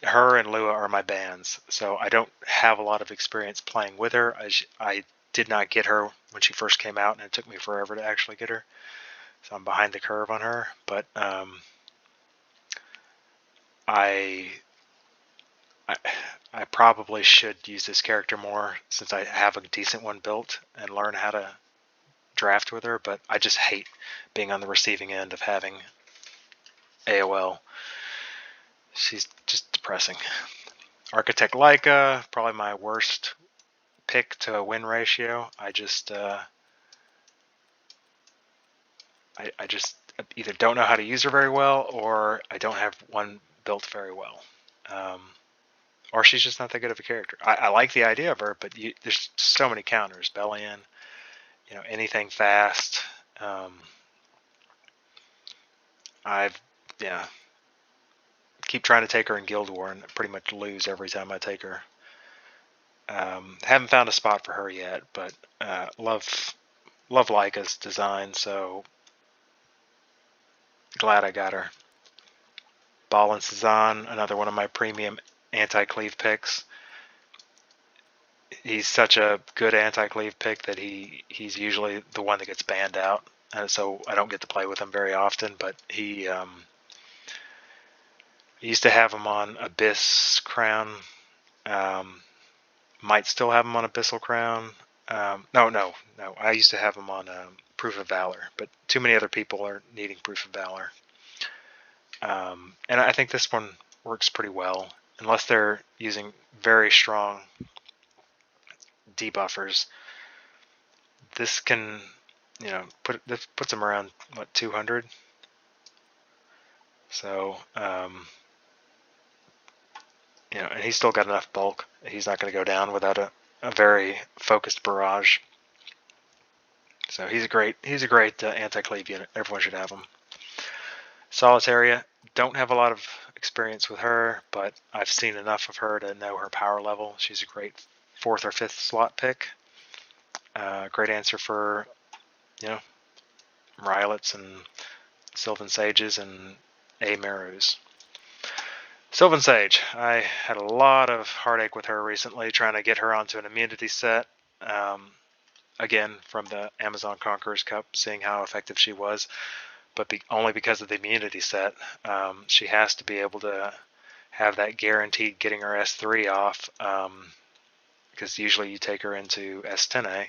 Her and Lua are my bans, so I don't have a lot of experience playing with her. I did not get her when she first came out, and it took me forever to actually get her. So I'm behind the curve on her, but I probably should use this character more since I have a decent one built and learn how to draft with her, but I just hate being on the receiving end of having AOL. She's just depressing. Architect Laika, probably my worst pick to a win ratio. I just I just either don't know how to use her very well, or I don't have one built very well. Or she's just not that good of a character. I like the idea of her, but there's so many counters. Bellion, anything fast. I've, yeah, keep trying to take her in Guild War and pretty much lose every time I take her. Haven't found a spot for her yet, but love Laika's design, so glad I got her. Ball and Cezanne, another one of my premium anti-cleave picks. He's such a good anti-cleave pick that he's usually the one that gets banned out, so I don't get to play with him very often. But he used to have him on Abyss Crown. Might still have him on Abyssal Crown. No. I used to have him on Proof of Valor, but too many other people are needing Proof of Valor. And I think this one works pretty well, unless they're using very strong debuffers. This can, this puts him around, 200? So, and he's still got enough bulk. He's not going to go down without a very focused barrage. So he's a great anti-cleave unit. Everyone should have him. Solitaria, don't have a lot of experience with her, but I've seen enough of her to know her power level. She's a great 4th or 5th slot pick. Great answer for, Rylets and Sylvan Sages and Marus. Sylvan Sage, I had a lot of heartache with her recently trying to get her onto an immunity set. Again, from the Amazon Conquerors Cup, seeing how effective she was, but only because of the immunity set. She has to be able to have that guaranteed getting her S3 off, because usually you take her into S10A,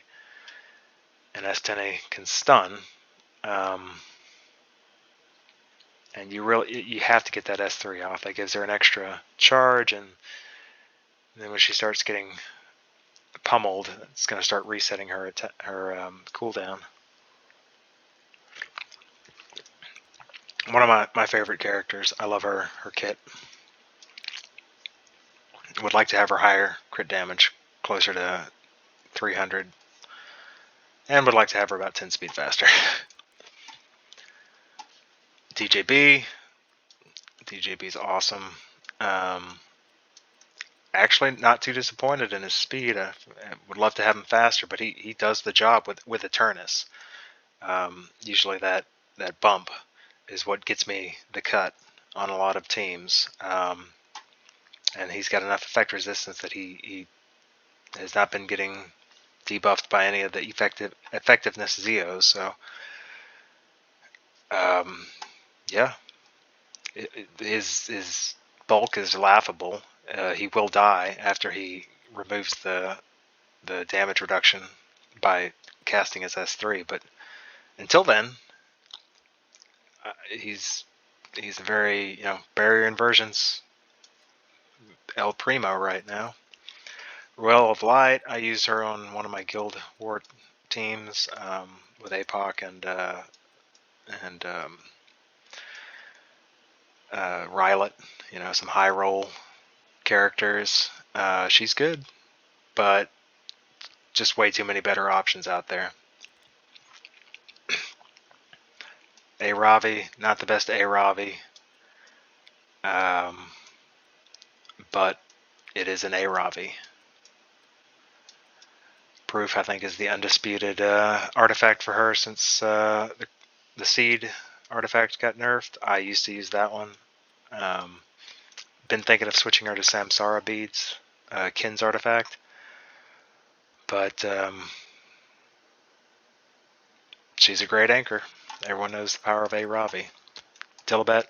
and S10A can stun. And you have to get that S3 off. That gives her an extra charge, and then when she starts getting pummeled, it's going to start resetting her cooldown. One of my favorite characters. I love her kit. Would like to have her higher crit damage, closer to 300, and would like to have her about 10 speed faster. DJB's awesome. Actually, not too disappointed in his speed. I would love to have him faster, but he does the job with Eternus. Usually that bump is what gets me the cut on a lot of teams. And he's got enough effect resistance that he has not been getting debuffed by any of the effectiveness Zeos. So, yeah, his bulk is laughable. He will die after he removes the damage reduction by casting his S3, but until then, he's a very, barrier inversions El Primo right now. Well of Light, I use her on one of my Guild War teams with APOC and Rylet, some high roll characters. She's good, but just way too many better options out there. Ravi, not the best Ravi, but it is an Ravi. Proof, I think, is the undisputed artifact for her since the Seed artifact got nerfed. I used to use that one. Been thinking of switching her to Samsara Beads, Kin's artifact, but she's a great anchor. Everyone knows the power of Ravi. Dilibet,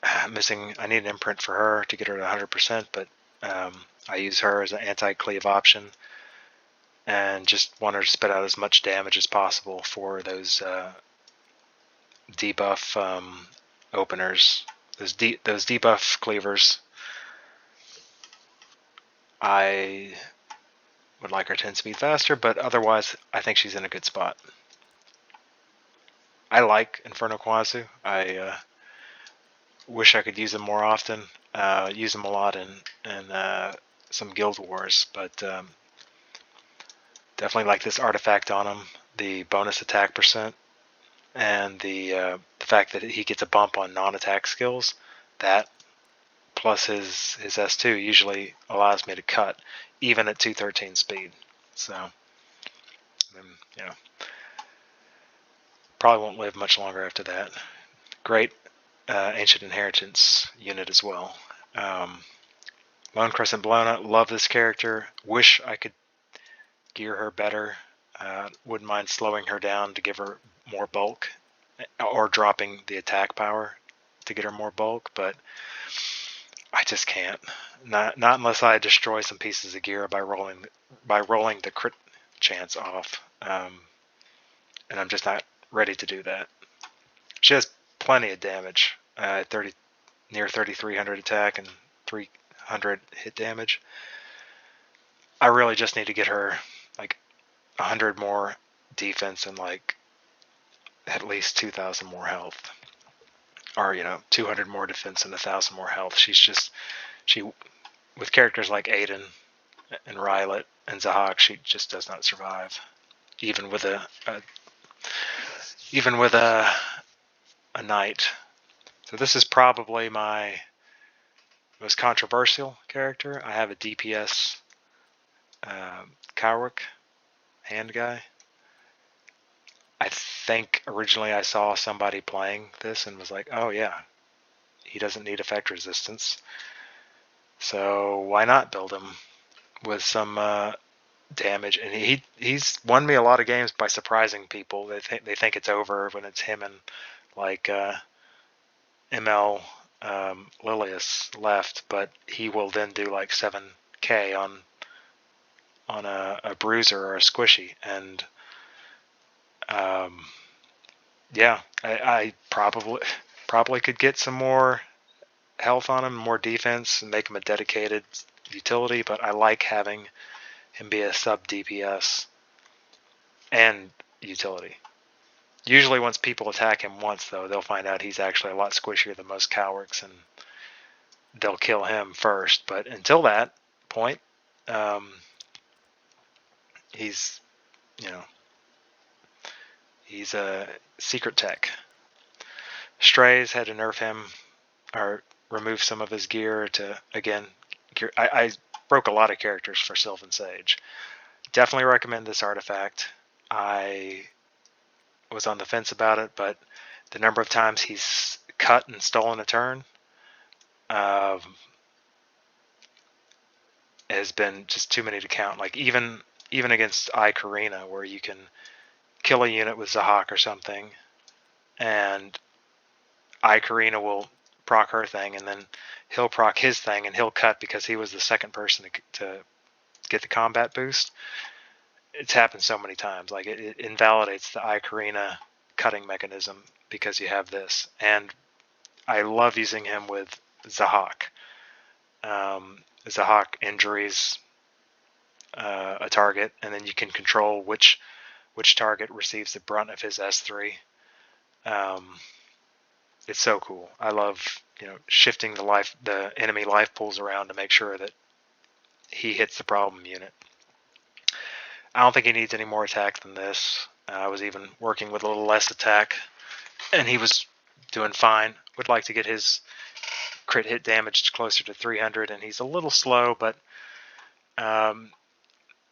I need an imprint for her to get her to 100%, but I use her as an anti-cleave option and just want her to spit out as much damage as possible for those debuff openers, those debuff cleavers. I would like her 10 speed faster, but otherwise I think she's in a good spot. I like Inferno Kwazu. I wish I could use them more often. Use them a lot in some Guild Wars, but definitely like this artifact on him. The bonus attack percent and the fact that he gets a bump on non-attack skills. That plus his S2 usually allows me to cut even at 213 speed. So, you know, probably won't live much longer after that. Great Ancient Inheritance unit as well. Lone Crescent Bologna, love this character. Wish I could gear her better. Wouldn't mind slowing her down to give her more bulk, or dropping the attack power to get her more bulk, but I just can't. Not unless I destroy some pieces of gear by rolling the crit chance off, and I'm just not ready to do that. She has plenty of damage, near 3,300 attack and 300 hit damage. I really just need to get her like 100 more defense and like at least 2,000 more health, or 200 more defense and 1,000 more health. She with characters like Aiden and Rylet and Zahhak, she just does not survive, even with a knight. So this is probably my most controversial character. I have a DPS Kawerik hand guy. I think originally I saw somebody playing this and was like, oh yeah, he doesn't need effect resistance, so why not build him with some damage? And he's won me a lot of games by surprising people. They think it's over when it's him and like ML Lilias left, but he will then do like 7k on a bruiser or a squishy, and yeah, I probably could get some more health on him, more defense, and make him a dedicated utility, but I like having him be a sub DPS and utility. Usually once people attack him once, though, they'll find out he's actually a lot squishier than most Kaweriks, and they'll kill him first. But until that point, he's a secret tech. Strays had to nerf him or remove some of his gear to, again, I broke a lot of characters for Sylvian Sage. Definitely recommend this artifact. I was on the fence about it, but the number of times he's cut and stolen a turn has been just too many to count. Like even against Eye Karina, where you can kill a unit with Zahhak or something, and Eye Karina will proc her thing, and then he'll proc his thing, and he'll cut because he was the second person to get the combat boost. It's happened so many times. Like it invalidates the Eye Karina cutting mechanism because you have this. And I love using him with Zahhak. Zahhak injuries a target, and then you can control which target receives the brunt of his S3. It's so cool. I love shifting the enemy life pools around to make sure that he hits the problem unit. I don't think he needs any more attack than this. I was even working with a little less attack, and he was doing fine. Would like to get his crit hit damage closer to 300, and he's a little slow, but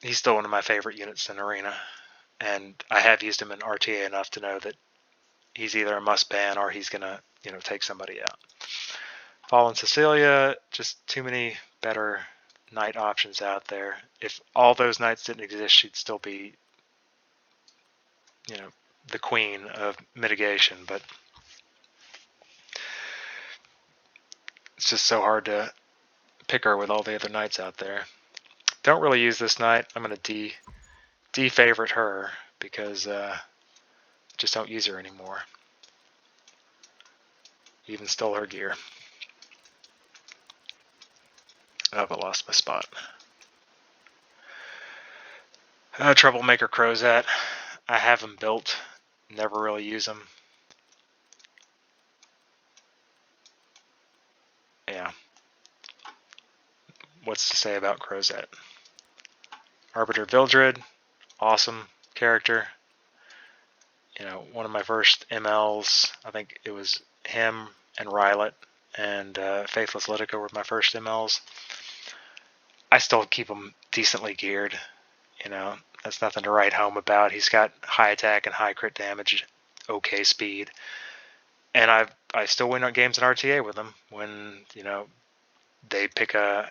he's still one of my favorite units in Arena, and I have used him in RTA enough to know that he's either a must ban or he's gonna take somebody out. Fallen Cecilia, just too many better knight options out there. If all those knights didn't exist, she'd still be the queen of mitigation, but it's just so hard to pick her with all the other knights out there. Don't really use this knight. I'm going to de-favorite her because just don't use her anymore. Even stole her gear. Oh, I lost my spot. Troublemaker Crowsat. I have him built. Never really use him. what's to say about Crozet? Arbiter Vildred, awesome character. You know, one of my first MLs, I think it was him and Rylet and Faithless Litica were my first MLs. I still keep him decently geared. You know, that's nothing to write home about. He's got high attack and high crit damage, okay speed, and I still win on games in RTA with him when, you know, they pick an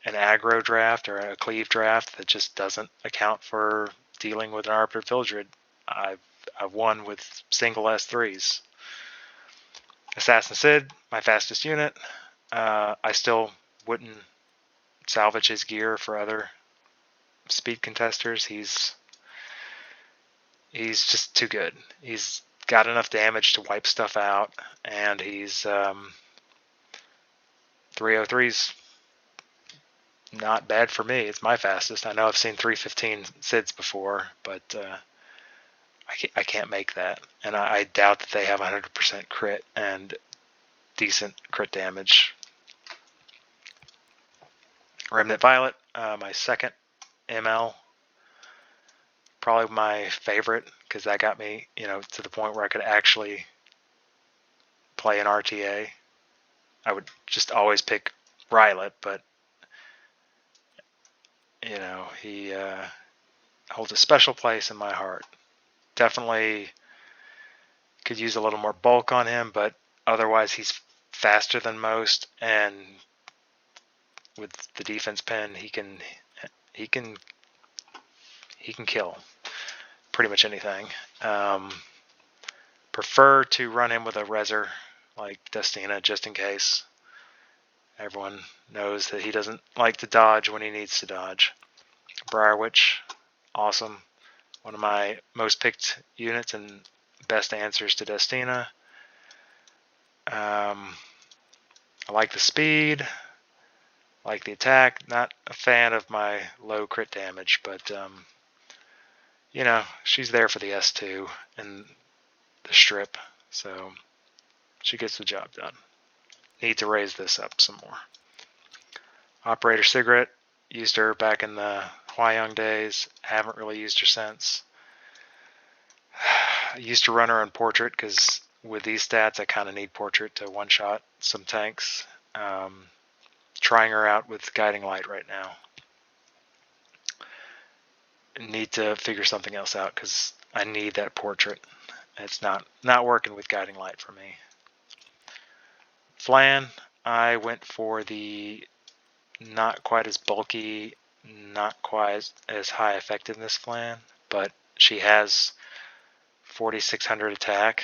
aggro draft or a cleave draft that just doesn't account for dealing with an Arbiter Vildred. I've won with single S3s. Assassin Cidd, my fastest unit. I still wouldn't salvage his gear for other speed contesters. He's just too good. He's got enough damage to wipe stuff out, and he's 303's not bad for me. It's my fastest. I know I've seen 315 Cidds before, but I can't make that, and I doubt that they have 100% crit and decent crit damage. Remnant Violet, my second ML, probably my favorite, because that got me, you know, to the point where I could actually play an RTA. I would just always pick Rylet, but you know, he holds a special place in my heart. Definitely could use a little more bulk on him, but otherwise he's faster than most, and with the defense pen, he can kill pretty much anything. Prefer to run him with a Reser like Destina, just in case. Everyone knows that he doesn't like to dodge when he needs to dodge. Briar Witch, awesome. One of my most picked units and best answers to Destina. I like the speed, like the attack. Not a fan of my low crit damage, but you know, she's there for the S2 and the strip, so she gets the job done. Need to raise this up some more. Operator Cigarette, used her back in the Hwayoung days. Haven't really used her since. I used to run her on Portrait because with these stats I kind of need Portrait to one-shot some tanks. Trying her out with Guiding Light right now. Need to figure something else out because I need that Portrait. It's not working with Guiding Light for me. Flan, I went for the not quite as bulky, not quite as high effectiveness Flan, but she has 4600 attack,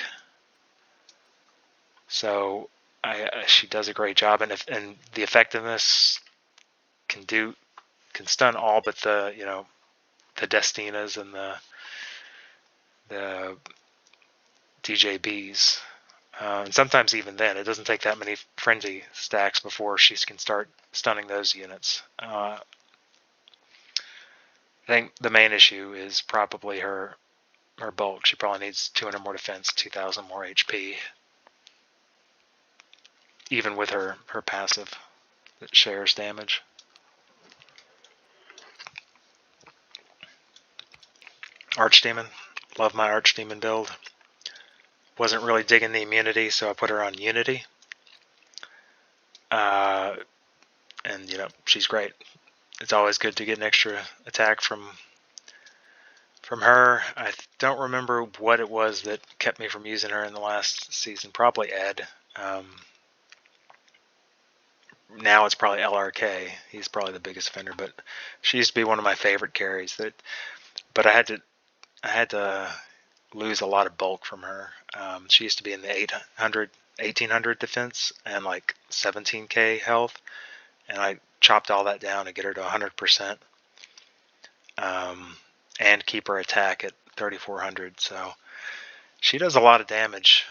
so she does a great job, and the effectiveness can stun all but the, you know, the Destinas and the DJBs. And sometimes even then, it doesn't take that many frenzy stacks before she can start stunning those units. I think the main issue is probably her bulk. She probably needs 200 more defense, 2000 more HP, even with her passive that shares damage. Archdemon, love my Archdemon build. Wasn't really digging the immunity, so I put her on Unity. And you know, she's great. It's always good to get an extra attack from her. I don't remember what it was that kept me from using her in the last season. Probably Ed. Now it's probably LRK. He's probably the biggest offender, but she used to be one of my favorite carries. But I had to lose a lot of bulk from her. She used to be in the 1800 defense and like 17k health, and I chopped all that down to get her to 100%, and keep her attack at 3400. So she does a lot of damage,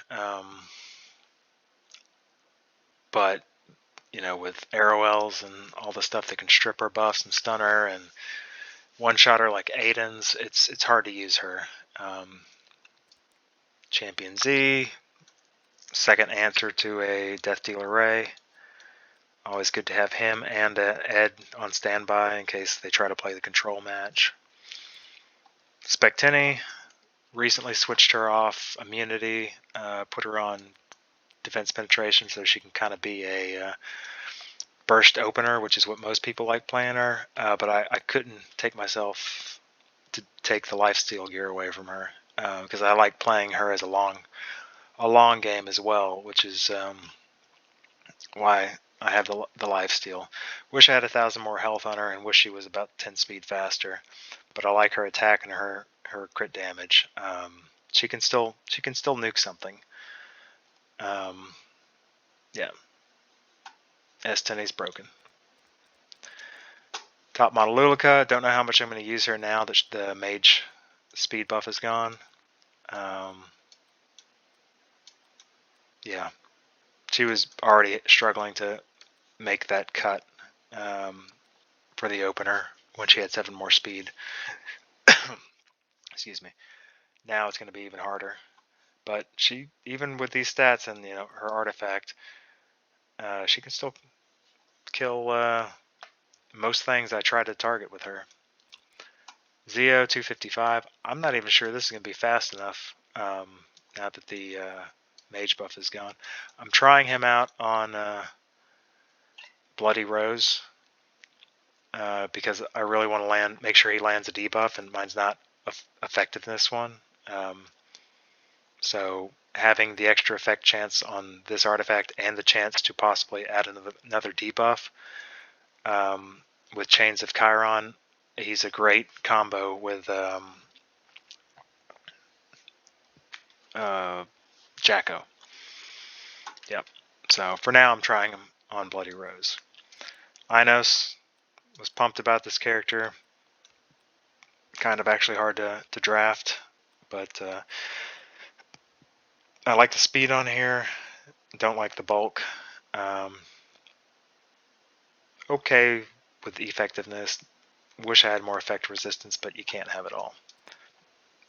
but you know, with Arrowells and all the stuff that can strip her buffs and stun her and one-shot her like Aiden's, it's hard to use her. Champion Z, second answer to a Death Dealer Ray. Always good to have him and Ed on standby in case they try to play the control match. Spectini, recently switched her off immunity, put her on defense penetration so she can kind of be a burst opener, which is what most people like playing her. But I couldn't take myself to take the lifesteal gear away from her because I like playing her as a long game as well, which is why I have the lifesteal. Wish I had 1,000 more health on her, and wish she was about 10 speed faster. But I like her attack and her crit damage. She can still nuke something. Yeah. S10's broken. Top model Lilica. Don't know how much I'm going to use her now that the mage speed buff is gone. Yeah. She was already struggling to make that cut for the opener when she had 7 more speed. Excuse me. Now it's going to be even harder. But she, even with these stats and her artifact, she can still kill most things I try to target with her. Zio 255. I'm not even sure this is going to be fast enough now that the mage buff is gone. I'm trying him out on Bloody Rose because I really want to make sure he lands a debuff, and mine's not effective in this one. So having the extra effect chance on this artifact and the chance to possibly add another debuff with Chains of Kayron, he's a great combo with Jacko. Yep. So for now, I'm trying him on Bloody Rose. Inos was pumped about this character. Kind of actually hard to draft, but I like the speed on here. Don't like the bulk. Okay with the effectiveness. Wish I had more effect resistance, but you can't have it all.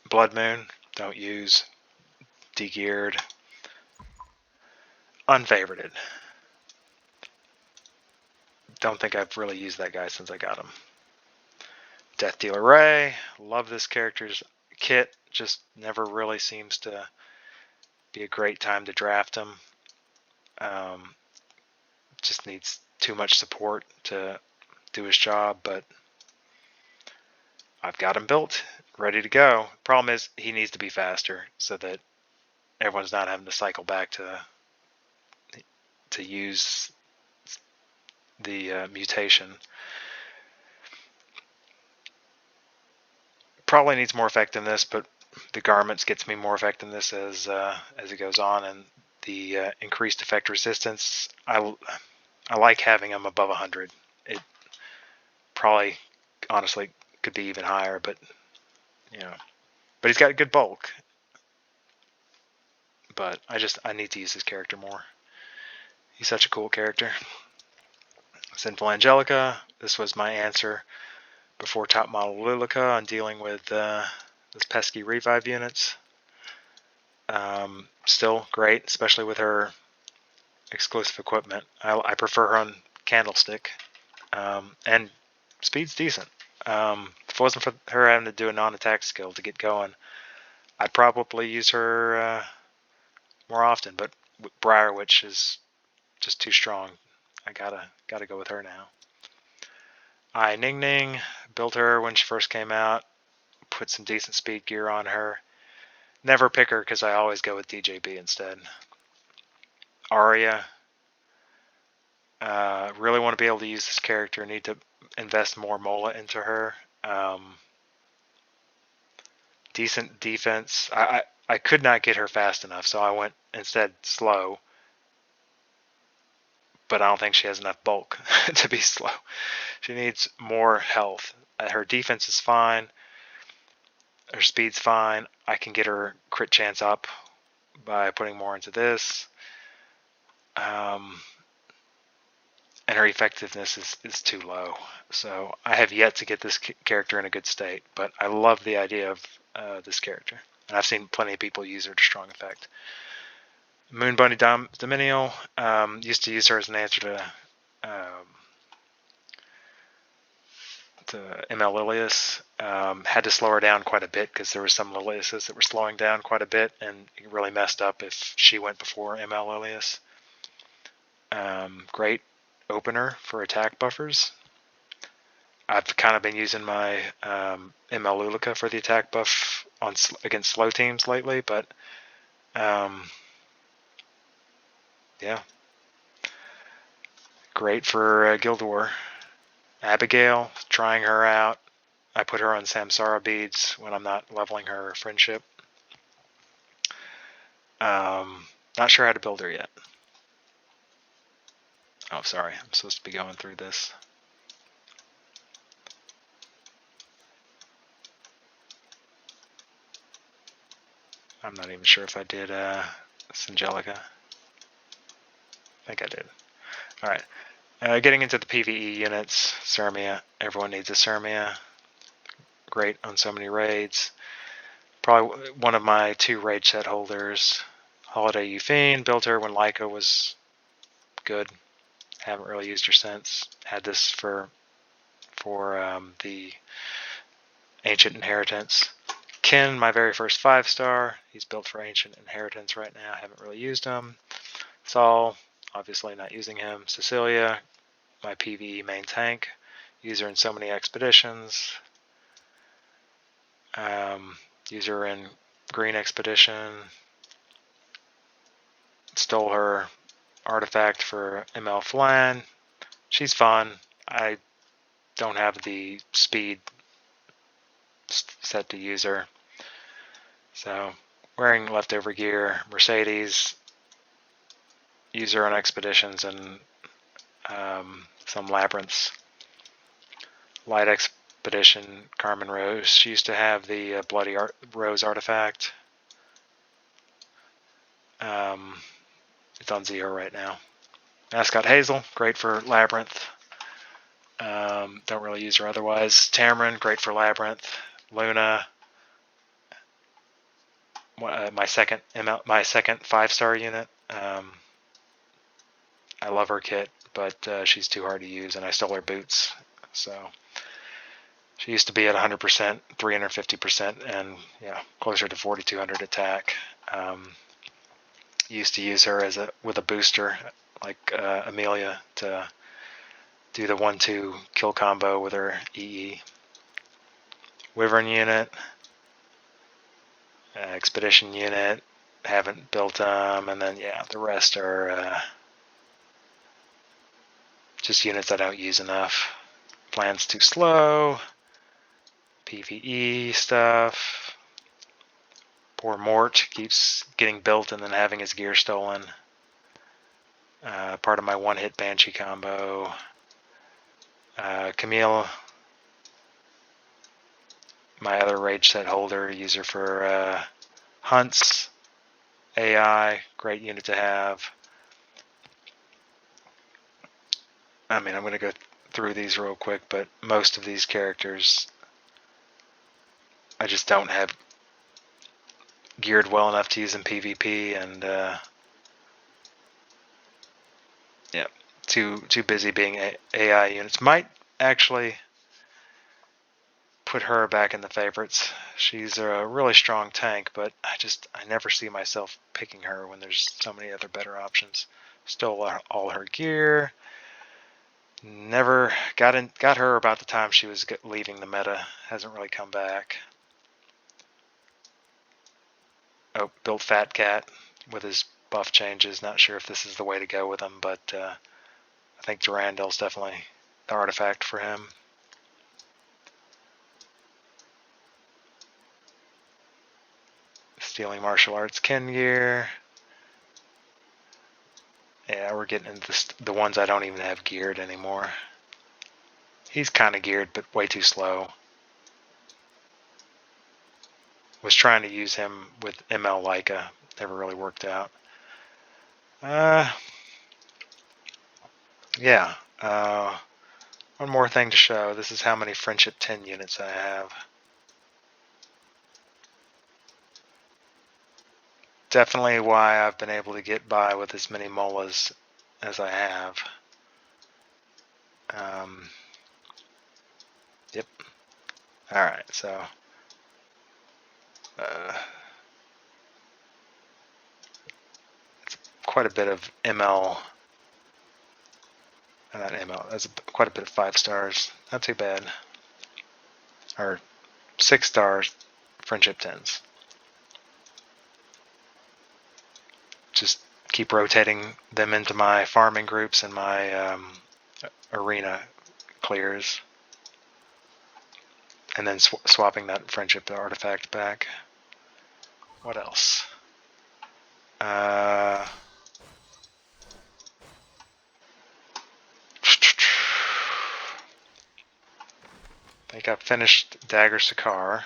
Blood Moon, don't use. Degeared. Unfavorited. Don't think I've really used that guy since I got him. Death Dealer Ray, love this character's kit, just never really seems to be a great time to draft him. Just needs too much support to do his job, but I've got him built, ready to go. Problem is, he needs to be faster so that everyone's not having to cycle back to use the mutation. Probably needs more effectiveness, but the garments gets me more effectiveness as it goes on, and the increased effect resistance. I like having him above 100. It probably, honestly, could be even higher, but but he's got good bulk. But I need to use this character more. He's such a cool character. Sinful Angelica. This was my answer before top model Lilica on dealing with those pesky revive units. Still great, especially with her exclusive equipment. I prefer her on Candlestick, and speed's decent. If it wasn't for her having to do a non-attack skill to get going, I'd probably use her more often. But Briar Witch is just too strong. I gotta go with her now. I Ning Ning, built her when she first came out, put some decent speed gear on her. Never pick her because I always go with DJB instead. Arya, really want to be able to use this character. Need to invest more Mola into her. Decent defense. I could not get her fast enough, so I went instead slow. But I don't think she has enough bulk to be slow. She needs more health. Her defense is fine. Her speed's fine. I can get her crit chance up by putting more into this. And her effectiveness is too low. So I have yet to get this character in a good state. But I love the idea of this character. And I've seen plenty of people use her to strong effect. Moon Bunny Dominial, used to use her as an answer to to ML Lilias. Had to slow her down quite a bit because there were some Liliases that were slowing down quite a bit, and it really messed up if she went before ML Lilias. Great opener for attack buffers. I've kind of been using my ML Lulika for the attack buff against slow teams lately, but yeah. Great for Guild War. Abigail, trying her out. I put her on Samsara beads when I'm not leveling her friendship. Not sure how to build her yet. Oh, sorry. I'm supposed to be going through this. I'm not even sure if I did Singelica. I think I did. Alright. Getting into the PvE units. Syrmia. Everyone needs a Syrmia. Great on so many raids. Probably one of my 2 raid set holders. Holiday Yufine. Built her when Laika was good. Haven't really used her since. Had this for the Ancient Inheritance. Kin, my very first 5-star. He's built for Ancient Inheritance right now. Haven't really used him. Saul, obviously not using him. Cecilia, my PvE main tank. Use her in so many expeditions. Use her in Green Expedition. Stole her artifact for ML Flan. She's fun. I don't have the speed set to use her. So, wearing leftover gear. Mercedes. Use her on expeditions and some labyrinths. Light Expedition, Carmen Rose. She used to have the Bloody Rose artifact. It's on 0 right now. Mascot Hazel, great for Labyrinth. Don't really use her otherwise. Tamarin, great for Labyrinth. Luna, my second 5-star unit. I love her kit, but she's too hard to use, and I stole her boots. So she used to be at 100%, 350%, and yeah, closer to 4,200 attack. Used to use her with a booster like Emilia to do the 1-2 kill combo with her EE. Wyvern unit, expedition unit. Haven't built them, and then yeah, the rest are just units I don't use enough. Plan's too slow. PvE stuff. Poor Mort keeps getting built and then having his gear stolen. Part of my one-hit Banshee combo. Camille, my other rage set holder, user for hunts. AI, great unit to have. I mean, I'm going to go through these real quick, but most of these characters I just don't have geared well enough to use in PvP, and yeah, too busy being AI units. Might actually put her back in the favorites. She's a really strong tank, but I never see myself picking her when there's so many other better options. Stole all her gear. Never got her about the time she was leaving the meta. Hasn't really come back. Oh, built Fat Cat with his buff changes. Not sure if this is the way to go with him, but I think Durandal's definitely the artifact for him. Stealing martial arts kin gear. Yeah, we're getting into the ones I don't even have geared anymore. He's kind of geared, but way too slow. Was trying to use him with ML Laika. Never really worked out. Yeah. One more thing to show. This is how many Friendship 10 units I have. Definitely why I've been able to get by with as many molas as I have. Yep. Alright, so it's quite a bit of ML. Not ML, that's quite a bit of 5 stars. Not too bad. Or 6 stars, friendship 10s. Just keep rotating them into my farming groups and my arena clears. And then swapping that friendship artifact back. What else? I think I've finished Dagger Sakar.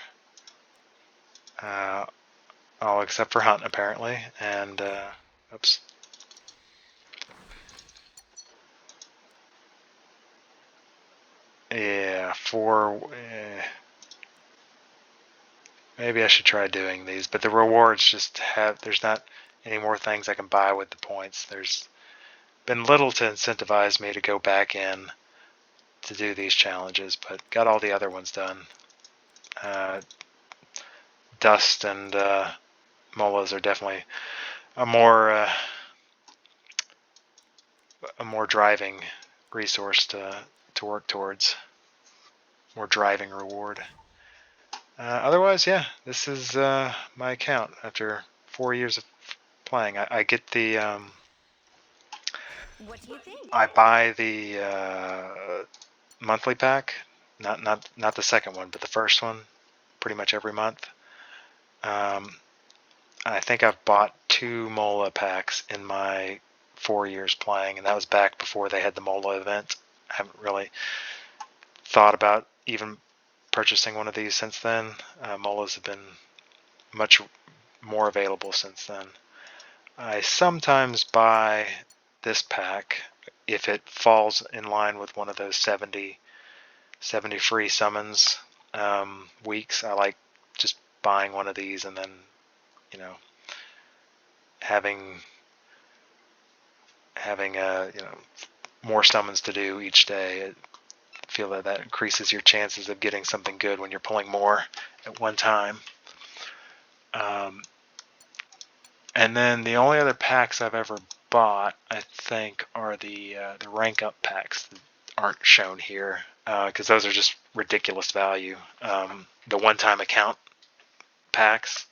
All except for Hunt, apparently. And, oops. Yeah, 4... maybe I should try doing these, but the rewards just have... there's not any more things I can buy with the points. There's been little to incentivize me to go back in to do these challenges, but got all the other ones done. Dust and molas are definitely a more driving resource to work towards. More driving reward. Otherwise, yeah, this is my account after 4 years of playing. I get the
What do you think?
I buy the monthly pack, not the second one, but the first one, pretty much every month. I think I've bought 2 Mola packs in my 4 years playing, and that was back before they had the Mola event. I haven't really thought about even purchasing one of these since then. Molas have been much more available since then. I sometimes buy this pack if it falls in line with one of those 70 free summons weeks. I like just buying one of these and then, you know, having more summons to do each day. I feel that increases your chances of getting something good when you're pulling more at one time. And then the only other packs I've ever bought, I think, are the rank up packs that aren't shown here, because those are just ridiculous value. The one-time account packs.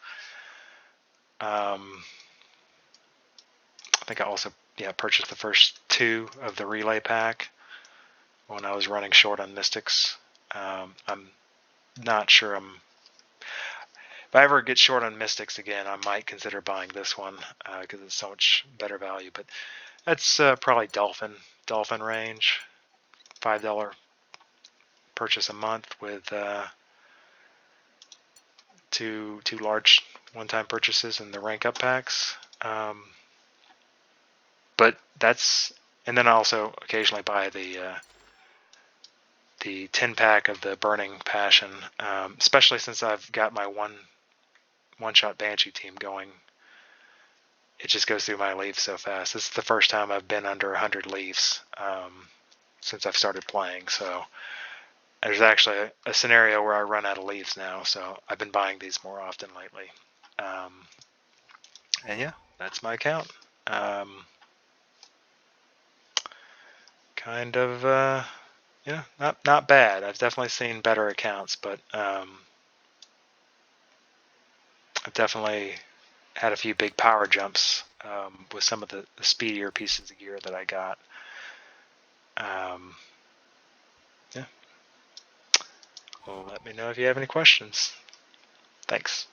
I think I also purchased the first 2 of the relay pack when I was running short on Mystics. I'm not sure if I ever get short on Mystics again, I might consider buying this one because it's so much better value. But that's probably Dolphin range, $5 purchase a month with 2 large one-time purchases in the rank up packs. But that's, and then I also occasionally buy the 10-pack of the Burning Passion, especially since I've got my one-shot Banshee team going. It just goes through my leaves so fast. This is the first time I've been under 100 leaves since I've started playing. So there's actually a scenario where I run out of leaves now. So I've been buying these more often lately. And yeah, that's my account. Kind of, not bad. I've definitely seen better accounts, but I've definitely had a few big power jumps with some of the speedier pieces of gear that I got. Yeah. Well, let me know if you have any questions. Thanks.